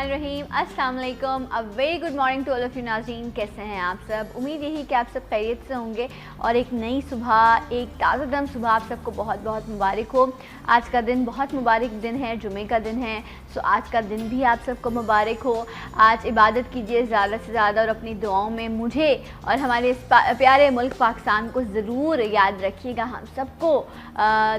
बिस्मिल्लाहिर्रहमानिर्रहीम। अस्सलाम वालेकुम। A very good morning to all of you नाज़रीन। कैसे हैं आप सब? उम्मीद यही कि आप सब खैरियत से होंगे और एक नई सुबह, एक ताज़ादम सुबह आप सबको बहुत बहुत मुबारक हो। आज का दिन बहुत मुबारक दिन है, जुमे का दिन है। सो आज का दिन भी आप सबको मुबारक हो। आज इबादत कीजिए ज़्यादा से ज़्यादा और अपनी दुआओं में मुझे और हमारे इस प्यारे मुल्क पाकिस्तान को ज़रूर याद रखिएगा। हम सबको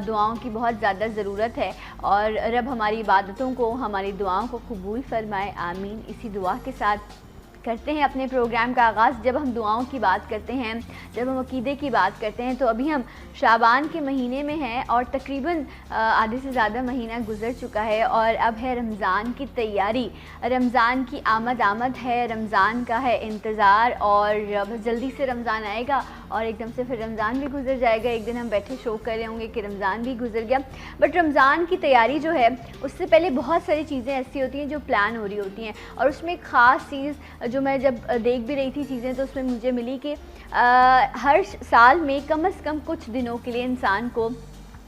दुआओं की बहुत ज़्यादा ज़रूरत है और रब हमारी इबादतों को, हमारी दुआओं को कबूल फरमाए, आमीन। इसी दुआ के साथ करते हैं अपने प्रोग्राम का आगाज़। जब हम दुआओं की बात करते हैं, जब हम अकीदे की बात करते हैं, तो अभी हम शाबान के महीने में हैं और तकरीबन आधे से ज़्यादा महीना गुज़र चुका है और अब है रमज़ान की तैयारी। रमज़ान की आमद है, रमज़ान का है इंतज़ार और बस जल्दी से रमज़ान आएगा और एकदम से फिर रमज़ान भी गुज़र जाएगा। एक दिन हम बैठे शो कर रहे होंगे कि रमज़ान भी गुज़र गया। बट रमज़ान की तैयारी जो है उससे पहले बहुत सारी चीज़ें ऐसी होती हैं जो प्लान हो रही होती हैं और उसमें एक ख़ास चीज़ जो मैं जब देख भी रही थी चीज़ें, तो उसमें मुझे मिली कि हर साल में कम से कम कुछ दिनों के लिए इंसान को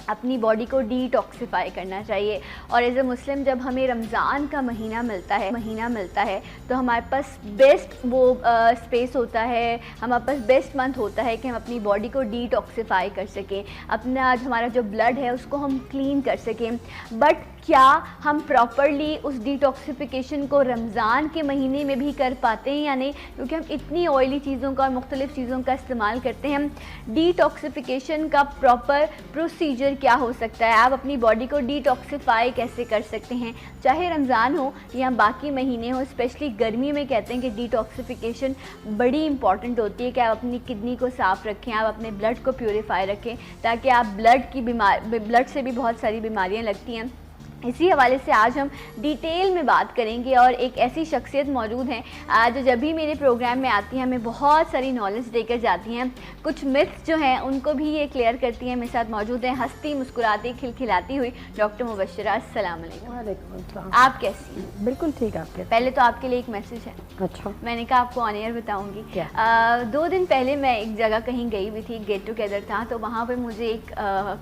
अपनी बॉडी को डिटॉक्सिफाई करना चाहिए। और एज ए मुस्लिम जब हमें रमज़ान का महीना मिलता है तो हमारे पास बेस्ट वो स्पेस होता है, हमारे पास बेस्ट मंथ होता है कि हम अपनी बॉडी को डिटॉक्सिफाई कर सकें, अपना जो हमारा जो ब्लड है उसको हम क्लीन कर सकें। बट क्या हम प्रॉपरली उस डिटॉक्सिफिकेशन को रमज़ान के महीने में भी कर पाते हैं या नहीं? क्योंकि हम इतनी ऑयली चीज़ों का और मुख्तलिफ़ चीज़ों का इस्तेमाल करते हैं। डिटॉक्सिफिकेशन का प्रॉपर प्रोसीजर क्या हो सकता है? आप अपनी बॉडी को डिटॉक्सिफाई कैसे कर सकते हैं, चाहे रमज़ान हो या बाकी महीने हो? स्पेशली गर्मी में कहते हैं कि डिटॉक्सिफिकेशन बड़ी इंपॉर्टेंट होती है कि आप अपनी किडनी को साफ़ रखें, आप अपने ब्लड को प्योरीफाई रखें, ताकि आप ब्लड से भी बहुत सारी बीमारियाँ लगती हैं। इसी हवाले से आज हम डिटेल में बात करेंगे और एक ऐसी शख्सियत मौजूद हैं जो जब भी मेरे प्रोग्राम में आती हैं हमें बहुत सारी नॉलेज देकर जाती हैं, कुछ मिथ्स जो हैं उनको भी ये क्लियर करती हैं। मेरे साथ मौजूद हैं हंसती मुस्कुराती खिलखिलाती हुई डॉक्टर मुबश्शिरा। अस्सलाम वालेकुम। आप कैसी हैं? बिल्कुल ठीक। आपके पहले तो आपके लिए एक मैसेज है। अच्छा। मैंने कहा आपको ऑन एयर बताऊँगी। 2 दिन पहले मैं एक जगह कहीं गई हुई थी, गेट टुगेदर था, तो वहाँ पर मुझे एक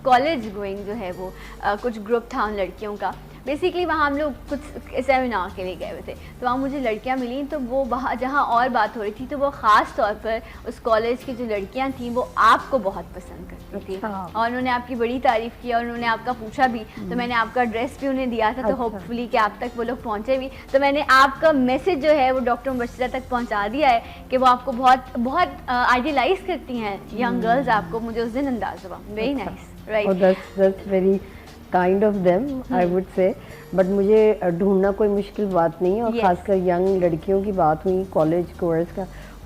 कॉलेज गोइंग जो है वो कुछ ग्रुप था उन लड़कियों का। बेसिकली वहाँ हम लोग कुछ सेमिनार के लिए गए हुए थे, तो वहाँ मुझे लड़कियाँ मिली। तो वो वहाँ जहाँ और बात हो रही थी, तो वो ख़ास तौर पर उस कॉलेज की जो लड़कियाँ थीं वो आपको बहुत पसंद करती थी और उन्होंने आपकी बड़ी तारीफ़ की और उन्होंने आपका पूछा भी। तो मैंने आपका एड्रेस भी उन्हें दिया था, तो होपफुली कि आप तक वो लोग पहुँचे भी। तो मैंने आपका मैसेज जो है वो डॉक्टर मुबश्शिरा तक पहुँचा दिया है कि वो आपको बहुत बहुत आइडियलाइज़ करती हैं यंग गर्ल्स आपको। मुझे उस दिन अंदाज़ हुआ। Very nice, right. Kind of them I would say. But मुझे ढूंढना कोई मुश्किल बात नहीं है और खासकर यंग लड़कियों की बात हुई कॉलेज कोर्स का,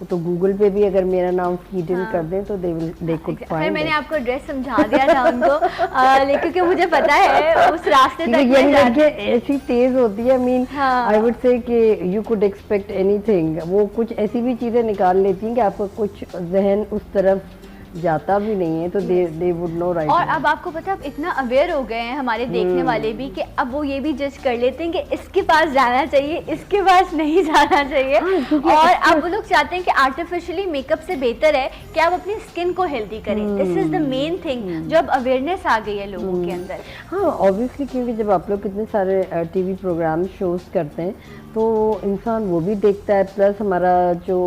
तो गूगल पे भी अगर मेरा नाम फीड इन कर दें तो दे कुड फाइंड। मैंने आपको एड्रेस समझा दिया था उनको लेकिन क्योंकि मुझे पता है उस रास्ते तक ये लड़कियां ऐसी तेज होती है। I mean I would say कि यू कुड एक्सपेक्ट एनीथिंग। वो कुछ ऐसी भी चीजें निकाल लेती हैं कि आपका कुछ जहन उस तरफ जाता भी नहीं है, तो दे वुड नो राइट। और अब आपको पता है अब इतना अवेयर हो गए हैं हमारे देखने वाले भी कि अब वो ये भी जज कर लेते हैं कि इसके पास जाना चाहिए, इसके पास नहीं जाना चाहिए। और अब वो लोग चाहते हैं कि आर्टिफिशियली मेकअप से बेहतर है कि आप अपनी स्किन को हेल्दी करें। This is the main thing जो अब अवेयरनेस आ गई है लोगों के अंदर। हाँ ऑब्वियसली, क्योंकि जब आप लोग कितने सारे टीवी प्रोग्राम शोज करते हैं तो इंसान वो भी देखता है, प्लस हमारा जो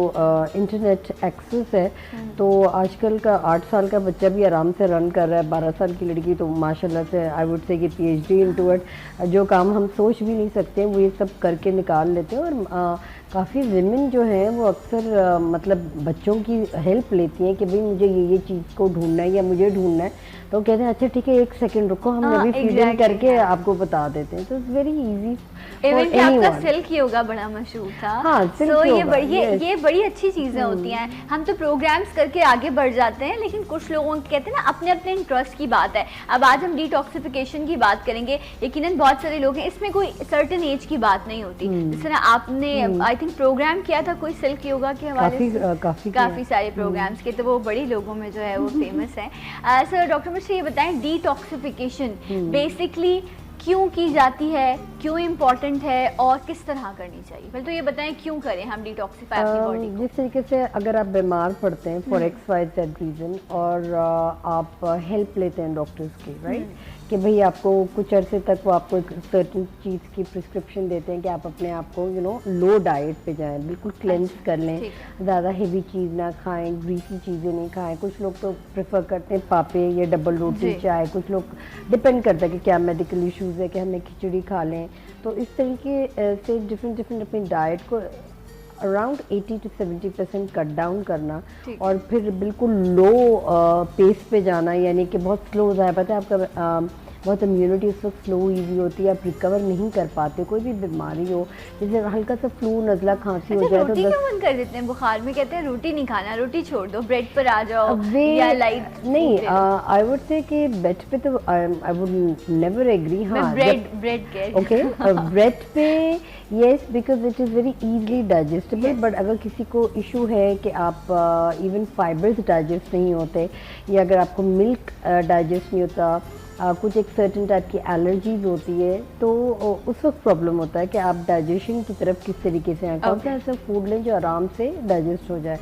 इंटरनेट एक्सेस है, तो आजकल का 8 साल का बच्चा भी आराम से रन कर रहा है, 12 साल की लड़की तो माशाल्लाह से आई वुड से कि PhD इनटू इट। जो काम हम सोच भी नहीं सकते वो ये सब करके निकाल लेते हैं। और काफ़ी विमेन जो हैं वो अक्सर मतलब बच्चों की हेल्प लेती हैं कि भाई मुझे ये चीज़ को ढूंढना है या मुझे ढूंढना है, तो कहते हैं अच्छा ठीक है 1 सेकंड रुको, हम अभी फीड इन करके आपको बता देते हैं। तो इट्स वेरी इजी। इवन कि आपका सिल्क योगा बड़ा मशहूर था। हाँ, तो ये बड़ी अच्छी चीज़ें होती हैं। हम तो प्रोग्राम्स करके आगे बढ़ जाते हैं, लेकिन कुछ लोगों के कहते हैं ना अपने अपने इंटरेस्ट की बात है। अब आज हम डिटॉक्सिफिकेशन की बात करेंगे। यकीनन बहुत सारे लोग हैं, इसमें कोई सर्टेन एज की बात नहीं होती। जिस तरह आपने आई थिंक प्रोग्राम किया था कोई सिल्क योगा के हवाले से, काफ़ी सारे प्रोग्राम्स के, तो वो बड़ी लोगों में जो है वो फेमस है। सर डॉक्टर मुझे ये बताएं डिटॉक्सिफिकेशन बेसिकली क्यों की जाती है, क्यों इम्पोर्टेंट है और किस तरह करनी चाहिए? पहले तो ये बताएं क्यों करें हम डिटॉक्सिफाई अपनी बॉडी को? जिस तरीके से अगर आप बीमार पड़ते हैं फॉर XYZ रीज़न और आप हेल्प लेते हैं डॉक्टर्स की, राइट, कि भाई आपको कुछ अरसे तक वो आपको एक सर्टेन चीज़ की प्रिस्क्रिप्शन देते हैं कि आप अपने आप को लो डाइट पे जाएं, बिल्कुल क्लेंस कर लें, ज़्यादा हेवी चीज़ ना खाएं, ग्रीसी चीज़ें नहीं खाएं। कुछ लोग तो प्रेफर करते हैं पापे या डबल रोटी चाय, कुछ लोग डिपेंड करता है कि क्या मेडिकल इश्यूज़ है कि हमें खिचड़ी खा लें। तो इस तरीके से डिफरेंट अपनी डाइट को अराउंड 80 to 70% कट डाउन करना और फिर बिल्कुल लो पेस पे जाना, यानी कि बहुत स्लो हो जाए। पता है आपका बहुत इम्यूनिटी उस वक्त स्लो हुई होती है, आप रिकवर नहीं कर पाते। कोई भी बीमारी हो, जैसे हल्का सा फ्लू, नज़ला, खांसी हो जाए तो रोटी क्यों बंद कर देते हैं बुखार में? कहते हैं रोटी नहीं खाना, रोटी छोड़ दो, ब्रेड पर आ जाओ या लाइट नहीं। आई वुड से कि ब्रेड पे तो आई वुड नेवर एग्री। हाँ, ब्रेड ओके, ब्रेड पे yes, because it is very easily digestible. But अगर किसी को इशू है कि आप इवन फाइबर्स डाइजेस्ट नहीं होते, या अगर आपको मिल्क डाइजेस्ट नहीं होता, कुछ एक सर्टेन टाइप की एलर्जीज होती है, तो उस वक्त प्रॉब्लम होता है कि आप डाइजेशन की तरफ किस तरीके से आए। कौन सा ऐसा फूड लें जो आराम से डाइजेस्ट हो जाए।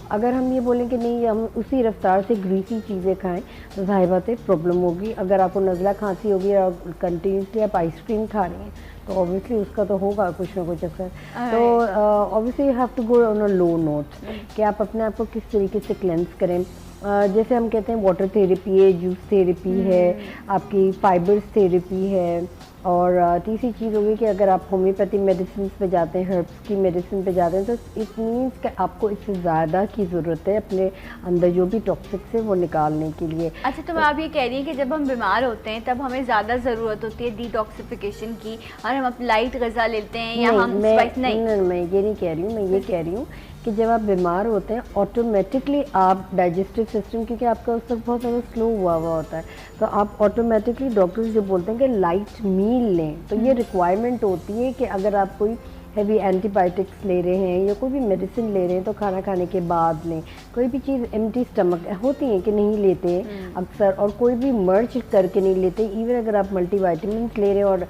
अगर हम ये बोलें कि नहीं हम उसी रफ्तार से ग्रीसी चीज़ें खाएं तो जाहिर बात है प्रॉब्लम होगी। अगर आपको नज़ला खांसी होगी और कंटिन्यूसली आप आइसक्रीम खा रही हैं तो ऑब्वियसली उसका तो होगा कुछ ना कुछ असर। तो obviously you have to go on a low note कि आप अपने आप को किस तरीके से क्लेंस करें। जैसे हम कहते हैं वाटर थेरेपी है, जूस थेरेपी है, आपकी फाइबर्स थेरेपी है, और तीसरी चीज़ होगी कि अगर आप होम्योपैथी मेडिसिन पे जाते हैं, हर्ब्स की मेडिसिन पे जाते हैं, तो इट मीन्स कि आपको इससे ज़्यादा की ज़रूरत है अपने अंदर जो भी टॉक्सिक्स है वो निकालने के लिए। अच्छा, तो मैं आप ये कह रही हैं कि जब हम बीमार होते हैं तब हमें ज़्यादा ज़रूरत होती है डिटॉक्सिफिकेशन की, और हम अपनी लाइट गज़ा लेते हैं या हम स्पाइस नहीं, मैं ये नहीं कह रही हूँ। मैं ये कह रही हूँ कि जब आप बीमार होते हैं ऑटोमेटिकली आप डाइजेस्टिव सिस्टम, क्योंकि आपका उस वक्त बहुत ज़्यादा स्लो हुआ होता है, तो आप ऑटोमेटिकली डॉक्टर्स जो बोलते हैं कि लाइट मील लें, तो ये रिक्वायरमेंट होती है कि अगर आप कोई हैवी एंटीबायोटिक्स ले रहे हैं या कोई भी मेडिसिन ले रहे हैं तो खाना खाने के बाद लें। कोई भी चीज़ एम्प्टी स्टमक होती है कि नहीं लेते हैं अक्सर, और कोई भी मर्ज करके नहीं लेते। इवन अगर आप मल्टीविटामिन्स ले रहे हैं और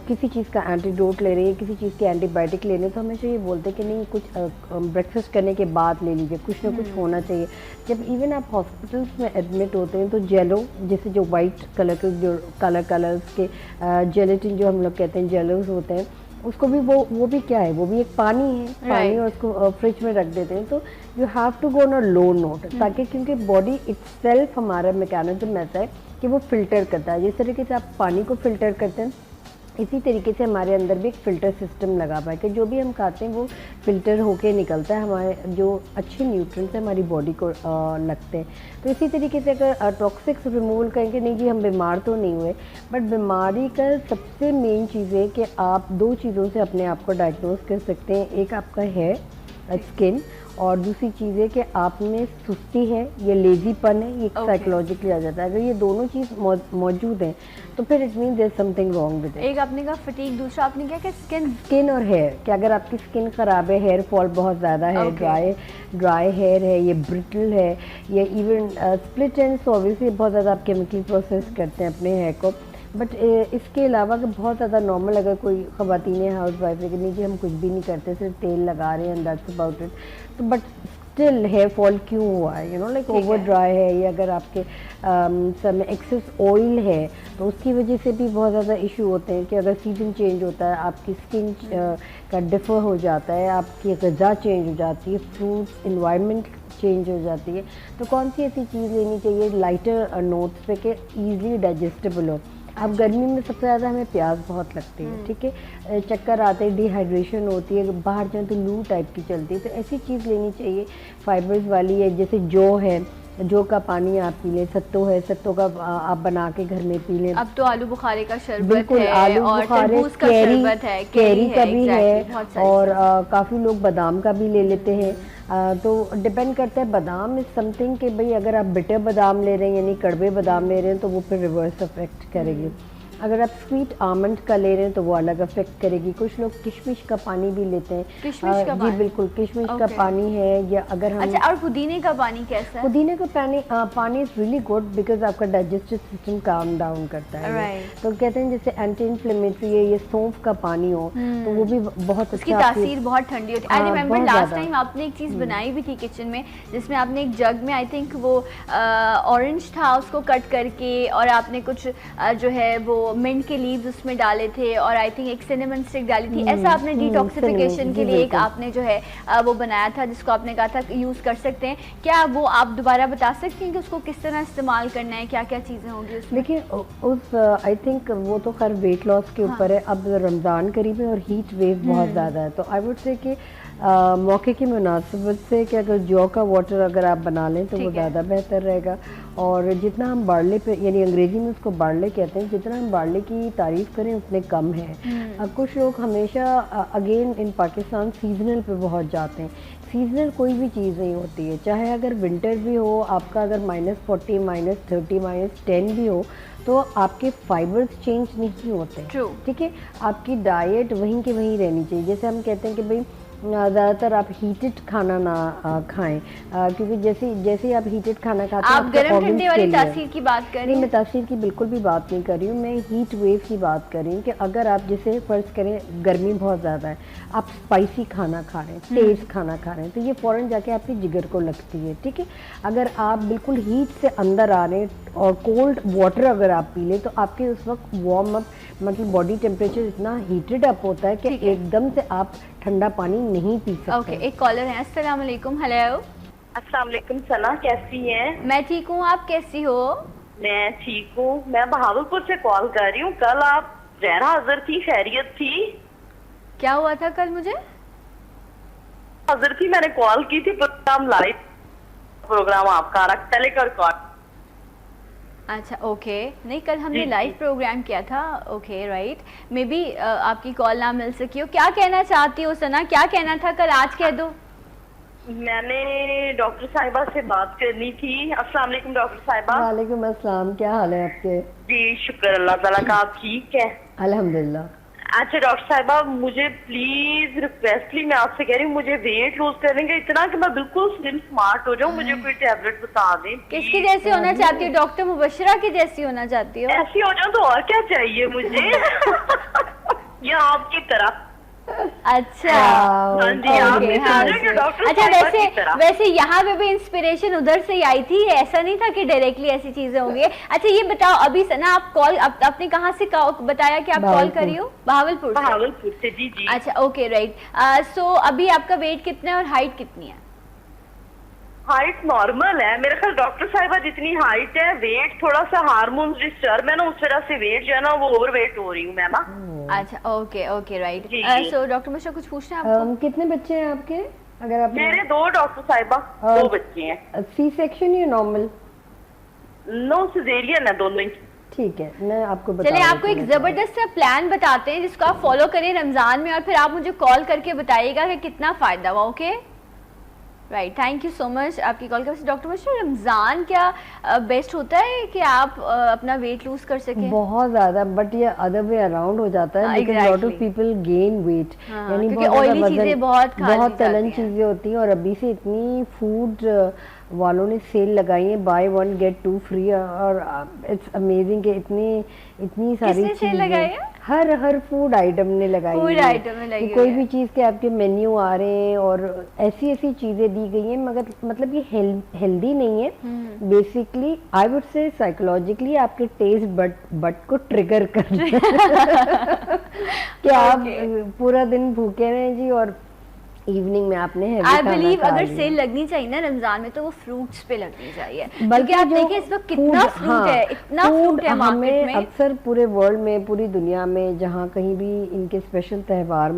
किसी चीज़ का एंटीडोट ले रहे हैं, किसी चीज़ की एंटीबायोटिक ले रहे हैं, तो हमेशा ये बोलते हैं कि नहीं कुछ ब्रेकफास्ट करने के बाद ले लीजिए, कुछ ना कुछ होना चाहिए। जब इवन आप हॉस्पिटल्स में एडमिट होते हैं तो जेलो, जैसे जो वाइट कलर के जो कलर्स के जेलेटिन जो हम लोग कहते हैं जेलोस होते हैं, उसको भी वो भी क्या है, वो भी एक पानी है, पानी, और उसको फ्रिज में रख देते हैं। तो you have to go on a low note, ताकि क्योंकि बॉडी इटसेल्फ हमारा मैकेनिज्म ऐसा है कि वो फिल्टर करता है। जिस तरीके से आप पानी को फिल्टर करते हैं, इसी तरीके से हमारे अंदर भी एक फ़िल्टर सिस्टम लगा हुआ है कि जो भी हम खाते हैं वो फ़िल्टर होके निकलता है, हमारे जो अच्छे न्यूट्रिएंट्स हमारी बॉडी को लगते हैं। तो इसी तरीके से अगर टॉक्सिक्स रिमूवल करेंगे, नहीं जी हम बीमार तो नहीं हुए, बट बीमारी का सबसे मेन चीज़ है कि आप दो चीज़ों से अपने आप को डायग्नोस कर सकते हैं। एक आपका है स्किन, और दूसरी चीज़ है कि आप में सुस्ती है या लेजीपन है, ये साइकोलॉजिकली आ जाता है। अगर ये दोनों चीज़ मौजूद हैं तो फिर it mean there something wrong with it. एक आपने कहा फटीग, दूसरा आपने क्या कहा स्किन और हेयर, कि अगर आपकी स्किन ख़राब है, हेयर फॉल बहुत ज़्यादा है, ड्राई हेयर है, ये ब्रिटल है, या इवन स्प्लिट एंड्स, ऑब्वियसली बहुत ज़्यादा आप केमिकल प्रोसेस करते हैं अपने हेयर को। बट इसके अलावा कि बहुत ज़्यादा नॉर्मल, अगर कोई ख़वातीन हाउस वाइफ है कि नहीं जी हम कुछ भी नहीं करते, सिर्फ तेल लगा रहे हैं एंड दैट्स अबाउट इट, तो बट स्टिल हेयर फॉल क्यों हुआ है, लाइक ओवर ड्राई है, या अगर आपके सर में एक्सेस ऑयल है तो उसकी वजह से भी बहुत ज़्यादा इशू होते हैं। कि अगर सीजन चेंज होता है, आपकी स्किन का डिफ़र हो जाता है, आपकी ग़िज़ा चेंज हो जाती है, फ्रूट्स इन्वायरमेंट चेंज हो जाती है, तो कौन सी ऐसी चीज़ लेनी चाहिए लाइटर नोट्स पे कि ईज़िली डाइजेस्टेबल हो। अब गर्मी में सबसे ज़्यादा हमें प्यास बहुत लगती है, ठीक है, चक्कर आते हैं, डिहाइड्रेशन होती है, बाहर जाए तो लू टाइप की चलती है, तो ऐसी चीज़ लेनी चाहिए फाइबर्स वाली है। जैसे जौ है, जौ का पानी आप पी लें, सत्तू है, सत्तू का आप बना के घर में पी लें। अब तो आलू बुखारे का शरबत बिल्कुल, है, आलू और बुखारे, तरबूज का शरबत है, कैरी का भी है, और और काफ़ी लोग बादाम का भी ले लेते हैं। तो डिपेंड करता है, बादाम इज़ समथिंग कि भाई अगर आप बिटर बादाम ले रहे हैं यानी कड़वे बादाम ले रहे हैं तो वो फिर रिवर्स अफेक्ट करेगी। अगर आप स्वीट आमंड का ले रहे हैं तो वो अलग अफेक्ट करेगी। कुछ लोग किशमिश का पानी भी लेते हैं। किशमिश का जी पानी? बिल्कुल, किशमिश का पानी है, या अगर हम अच्छा, और पुदीने का पानी कैसा है? पुदीने का पानी इज रियली गुड बिकॉज आपका डाइजेस्टिव सिस्टम काम डाउन करता है। Right. तो कहते हैं जैसे एंटी इन्फ्लेमेटरी है, ये सौंफ का पानी हो तो वो भी बहुत उसकी अच्छा तासीर बहुत ठंडी होती है। आई हाँ, रिमेम्बर बहुत लास्ट ज़्यादा। टाइम आपने एक चीज़ बनाई भी थी किचन में, जिसमें आपने एक जग में आई थिंक वो ऑरेंज था, उसको कट करके, और आपने कुछ जो है वो मिंट के लीव्स उसमें डाले थे, और आई थिंक एक सिनेमन स्टिक डाली थी। ऐसा आपने डिटॉक्सिफिकेशन cinnamon, के जी, लिए एक बिल्कुल। आपने जो है वो बनाया था, जिसको आपने कहा था यूज़ कर सकते हैं। क्या वो आप दोबारा बता सकती हैं कि उसको किस तरह इस्तेमाल करना है, क्या क्या चीज़ें होंगी उसमें? देखिए उस आई थिंक वो तो खैर वेट लॉस के ऊपर है। अब रमज़ान करीब है और हीट वेव बहुत ज़्यादा है, तो आई वुड से कि मौके की मुनासिबत से कि अगर जौ का वाटर अगर आप बना लें तो वो ठीक है। ज़्यादा बेहतर रहेगा। और जितना हम बार्ले पे, यानी अंग्रेज़ी में उसको बार्ले कहते हैं, जितना हम बार्ले की तारीफ़ करें उतने कम है। कुछ लोग हमेशा अगेन इन पाकिस्तान सीजनल पे बहुत जाते हैं। सीजनल कोई भी चीज़ नहीं होती है, चाहे अगर विंटर भी हो, आपका अगर -40 -30 -10 भी हो, तो आपके फाइबर्स चेंज नहीं होते। True. ठीक है, आपकी डाइट वहीं के वहीं रहनी चाहिए। जैसे हम कहते हैं कि भाई ज़्यादातर आप हीटेड खाना ना खाएं, क्योंकि जैसे जैसे आप हीटेड खाना खाते हैं आप आपके गर्म organs ठंडे के वाली लिए- तासीर की बात कर रही नहीं, हैं? मैं तासीर की बिल्कुल भी बात नहीं कर रही हूँ, मैं हीट वेव की बात कर रही हूँ कि अगर आप जैसे फ़र्ज़ करें गर्मी बहुत ज़्यादा है, आप स्पाइसी खाना खा रहे हैं, तेज़ खाना खा रहे हैं, तो ये फ़ौरन जाके आपके जिगर को लगती है। ठीक है, अगर आप बिल्कुल हीट से अंदर आ रहे हैं और कोल्ड वाटर अगर आप पी लें तो आपके उस वक्त वार्म अप, मतलब बॉडी टेम्परेचर इतना हीटेड अप होता है कि ठीक है। एकदम से आप ठंडा पानी नहीं पी सकते। ओके, एक कॉलर है। अस्सलाम वालेकुम। हेलो, अस्सलाम वालेकुम सना, कैसी हैं? मैं ठीक हूँ, आप कैसी हो? मैं ठीक हूँ। मैं बहावलपुर से कॉल कर रही हूँ। कल आप जहरा हाजिर थी, खैरियत थी? क्या हुआ था कल मुझे? हाजिर थी, मैंने कॉल की थी, प्रोग्राम लाइव प्रोग्राम आपका टेलीकर कॉल। अच्छा, ओके। नहीं, कल हमने जी, लाइव जी। प्रोग्राम किया था। Okay, right. मे बी आपकी कॉल ना मिल सकी हो। क्या कहना चाहती हो सना, क्या कहना था कल, आज कह दो। मैंने डॉक्टर साहिबा से बात करनी थी। अस्सलाम वालेकुम डॉक्टर साहिबा। वालेकुम अस्सलाम, क्या हाल है आपके? जी शुक्र अल्लाह ताला का, आप ठीक है? अल्हम्दुलिल्लाह। अच्छा डॉक्टर साहिबा, मुझे प्लीज रिक्वेस्टली मैं आपसे कह रही हूँ, मुझे वेट लूज करने का इतना कि मैं बिल्कुल स्लिम स्मार्ट हो जाऊँ। मुझे कोई टैबलेट बता दें किसकी जैसी होना चाहती हो? डॉक्टर मुबशरा की जैसी होना चाहती हो? ऐसी हो जाऊँ तो और क्या चाहिए मुझे? या आपकी तरह। अच्छा, हाँ जी, आप ओके, भी हाँ समझ रहे जी। हो डॉक्टर अच्छा, साहिबा वैसे की तरह। वैसे यहाँ पे भी इंस्पिरेशन उधर से ही आई थी, ऐसा नहीं था कि डायरेक्टली ऐसी चीजें होंगी। अच्छा, ये बताओ अभी सना, आप कॉल आपने कहाँ से बताया कि आप कॉल बहावलपुर। करी हो? बहावलपुर से। बहावलपुर से, जी जी। अच्छा, ओके, राइट। सो अभी आपका वेट कितना है और हाइट कितनी है? हाइट नॉर्मल है मेरा ख्याल। डॉक्टर साहिबा जितनी हाइट है, वेट थोड़ा सा हार्मोन डिस्टर्ब है ना, उस वजह से वेट जो है ना वो ओवर वेट हो रही हूँ मैं ना। अच्छा, ओके, ओके, राइट। जी, जी। सो डॉक्टर मुझे कुछ पूछना है आपको? कितने बच्चे हैं आपके? अगर आप मेरे 2 डॉक्टर साहिबा, 2 बच्चे हैं। सी सेक्शन या नॉर्मल? नो सिजेरियन है दोनों ही। ठीक है, मैं आपको बता चलिए, आपको देती एक हूँ। जबरदस्त सा प्लान बताते हैं जिसको आप फॉलो करें रमजान में, और फिर आप मुझे कॉल करके बताइएगा कि कितना फायदा हुआ। Okay, right, thank you so much आपकी कॉल के वजह से। डॉक्टर मुबशरा, रमजान क्या बेस्ट होता है कि आप अपना वेट लूज कर सकें? बहुत ज्यादा, बट ये अदर वे अराउंड हो जाता है, हाँ, लेकिन lot of exactly. People gain weight. हाँ, यानी क्योंकि बहुत oily ज्यादा चीजें वजन, बहुत खा ली बहुत तलन जाती हैं। चीजें होती हैं, और अभी से इतनी फूड वालों ने सेल लगाई है, बाय 1 गेट 2 फ्री, और इट्स अमेजिंग कि इतनी इतनी सारी किसने सेल लगाई है? हर फूड आइटम ने लगाई Food है item ने लगी कि कोई हुई है। भी चीज़ के आपके मेन्यू आ रहे हैं और ऐसी ऐसी चीज़ें दी गई हैं, मगर मतलब ये हेल्दी नहीं है। Basically I would say psychologically आपके टेस्ट बट को ट्रिगर कर कि आप पूरा दिन भूखे रहें जी, और इवनिंग में आपने heavy आई खाना बिलीव खा अगर लिया। सेल लगनी चाहिए ना रमजान में तो वो फ्रूट्स पे लगनी चाहिए, बल्कि क्योंकि आप जो देखिए इस वक्त कितना food- फ्रूट हाँ, है, इतना food फ्रूट है मार्केट हमें में। अक्सर पूरे वर्ल्ड में, पूरी दुनिया में जहाँ कहीं भी इनके स्पेशल त्यौहार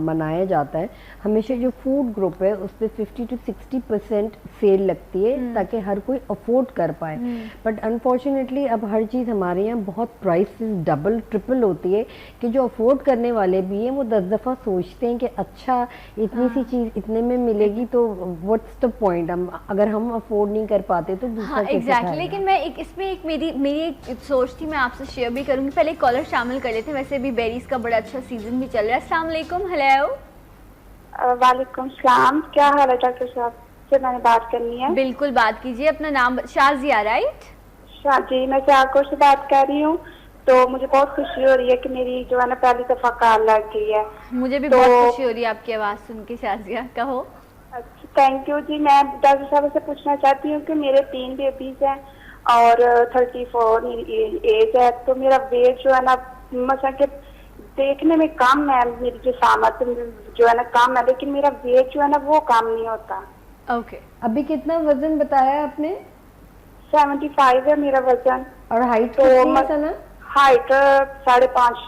मनाया जाता है, हमेशा जो फूड ग्रुप है उस पर 50 to 60% सेल लगती है ताकि हर कोई अफोर्ड कर पाए। बट अनफॉर्चुनेटली अब हर चीज़ हमारे यहाँ बहुत प्राइसेस डबल ट्रिपल होती है कि जो अफोर्ड करने वाले भी हैं वो 10 दफ़ा सोचते हैं कि अच्छा इतना इतनी सी चीज इतने में मिलेगी तो व्हाट्स द पॉइंट। हम अगर हम अफोर्ड नहीं कर पाते तो दूसरा हाँ कैसे एग्जैक्टली खाएगा? लेकिन मैं एक इसमें एक मेरी एक सोच थी, मैं आपसे शेयर भी करूंगी। पहले एक कॉलर शामिल कर लेते हैं, वैसे भी बेरीज का बड़ा अच्छा सीजन भी चल रहा है। अस्सलाम वालेकुम। हेलो। वालेकुम सलाम, क्या हाल है डॉक्टर साहब? से मैंने बात करनी है। बिल्कुल बात कीजिए, अपना नाम शाजिया राइट? जी, मैं सियालकोट से बात कर रही हूँ। तो मुझे बहुत खुशी हो रही है कि मेरी जो है ना पहली दफा कॉल लग गई है। मुझे भी तो बहुत खुशी हो रही है आपकी आवाज़ सुन के। शाजिया कहो। अच्छा, थैंक यू जी। मैं डॉक्टर साहब से पूछना चाहती हूँ कि मेरे 3 बेबीज हैं और 34 मेरी एज है। तो मेरा वेट जो है ना मतलब कि देखने में कम है, मेरी जो सामत जो है ना कम है, लेकिन मेरा वेट जो है ना वो कम नहीं होता। ओके अभी कितना वजन बताया आपने? 75 है मेरा वजन। और हाइट तो कितनी है Sana? Height 5.5।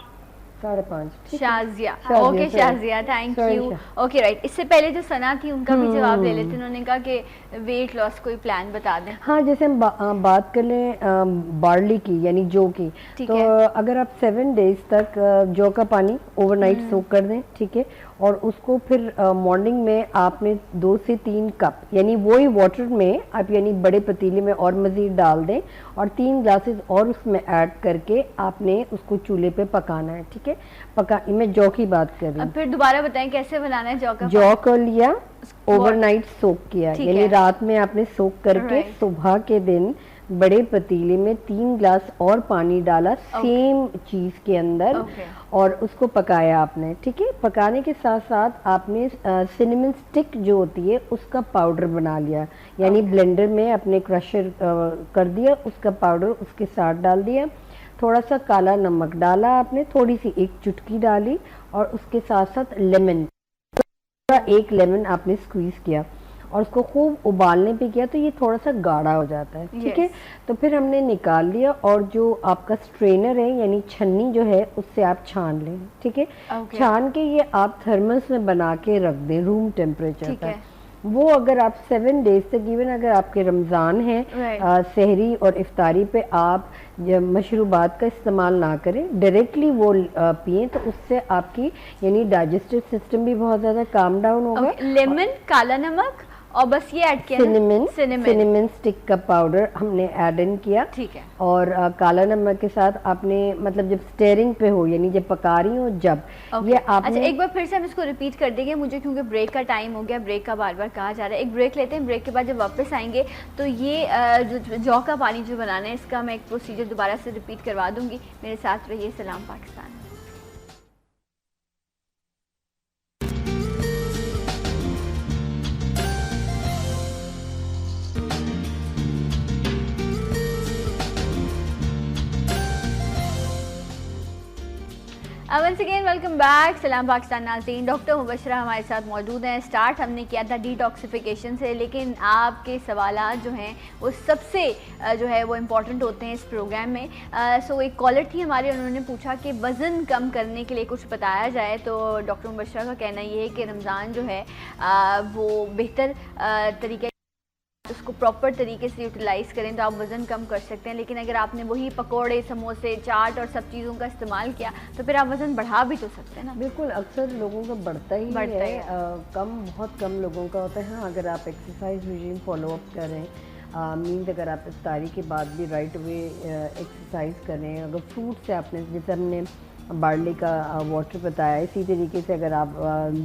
5.5। Shazia. Shazia, okay sorry. Shazia, thank Sorry, you. शा- ओके राइट, इससे पहले जो सना थी उनका भी जवाब ले लेते। उन्होंने कहा कि वेट लॉस कोई प्लान बता दें। हाँ, जैसे हम बात कर लें बार्ली की यानी जौ की, ठीक तो है। अगर आप 7 डेज तक जौ का पानी ओवरनाइट सोक कर दें, ठीक है, और उसको फिर मॉर्निंग में आपने 2 से 3 कप यानी वही वाटर में आप यानी बड़े पतीले में और मज़ीद डाल दें और 3 ग्लासेस और उसमें ऐड करके आपने उसको चूल्हे पे पकाना है, ठीक है। मैं जौ की बात कर रही अब हूँ। फिर दोबारा बताएं कैसे बनाना है जौ का जौ को लिया, ओवरनाइट सोक किया, ठीक यानी है। रात में आपने सोक करके Right. सुबह के दिन बड़े पतीले में 3 ग्लास और पानी डाला सेम चीज के अंदर Okay. और उसको पकाया आपने, ठीक है। पकाने के साथ साथ आपने सिनेमन स्टिक जो होती है उसका पाउडर बना लिया, यानी ब्लेंडर में अपने क्रशर कर दिया, उसका पाउडर उसके साथ डाल दिया। थोड़ा सा काला नमक डाला आपने, थोड़ी सी 1 चुटकी डाली और उसके साथ साथ लेमन, 1 लेमन आपने स्क्वीज किया और उसको खूब उबालने पे किया तो ये थोड़ा सा गाढ़ा हो जाता है, ठीक है। तो फिर हमने निकाल लिया और जो आपका स्ट्रेनर है यानी छन्नी जो है उससे आप छान लें, ठीक है। Okay. छान के ये आप थर्मस में बना के रख दें रूम टेम्परेचर ठीक पर। है। वो अगर आप 7 डेज तक, इवन अगर आपके रमज़ान है, Right. सहरी और इफ्तारी पे आप मशरूबात का इस्तेमाल ना करें, डायरेक्टली वो पिएं तो उससे आपकी यानी डाइजेस्टिव सिस्टम भी बहुत ज़्यादा काम डाउन होगा। लेमन, काला नमक और बस ये ऐड किया सिनेमन स्टिक का पाउडर हमने ऐड इन किया, ठीक है। और काला नमक के साथ आपने मतलब जब स्टेयरिंग पे हो यानी जब पका रही हो जब ये आपने अच्छा एक बार फिर से हम इसको रिपीट कर देंगे, मुझे क्योंकि ब्रेक का टाइम हो गया, ब्रेक का बार बार कहा जा रहा है। एक ब्रेक लेते हैं, ब्रेक के बाद जब वापस आएंगे तो ये जो जौ का पानी जो बनाना है इसका मैं एक प्रोसीजर दोबारा से रिपीट करवा दूंगी। मेरे साथ रहिए। सलाम Pakistan. Once again welcome back. सलाम पाकिस्तान नाज़रीन, डॉक्टर मुबशरा हमारे साथ मौजूद हैं। स्टार्ट हमने किया था डिटॉक्सिफिकेशन से, लेकिन आपके सवालात जो हैं वो सबसे जो है वो इम्पॉर्टेंट होते हैं इस प्रोग्राम में। सो एक कॉलर थी हमारे, उन्होंने पूछा कि वज़न कम करने के लिए कुछ बताया जाए। तो डॉक्टर मुबशरा का कहना ये है कि रमज़ान जो है वो बेहतर तरीके उसको प्रॉपर तरीके से यूटिलाइज़ करें तो आप वज़न कम कर सकते हैं। लेकिन अगर आपने वही पकोड़े, समोसे, चाट और सब चीज़ों का इस्तेमाल किया तो फिर आप वज़न बढ़ा भी तो सकते हैं ना। बिल्कुल, अक्सर लोगों का बढ़ता ही बढ़ता है, है। बहुत कम लोगों का होता है। हाँ, अगर आप एक्सरसाइज रेजिम फॉलो अप करें, मीन्स अगर आप इफ्तारी के बाद भी राइट वे एक्सरसाइज करें, अगर फ्रूट से आपने जैसे हमने बार्ली का वाटर बताया, इसी तरीके से अगर आप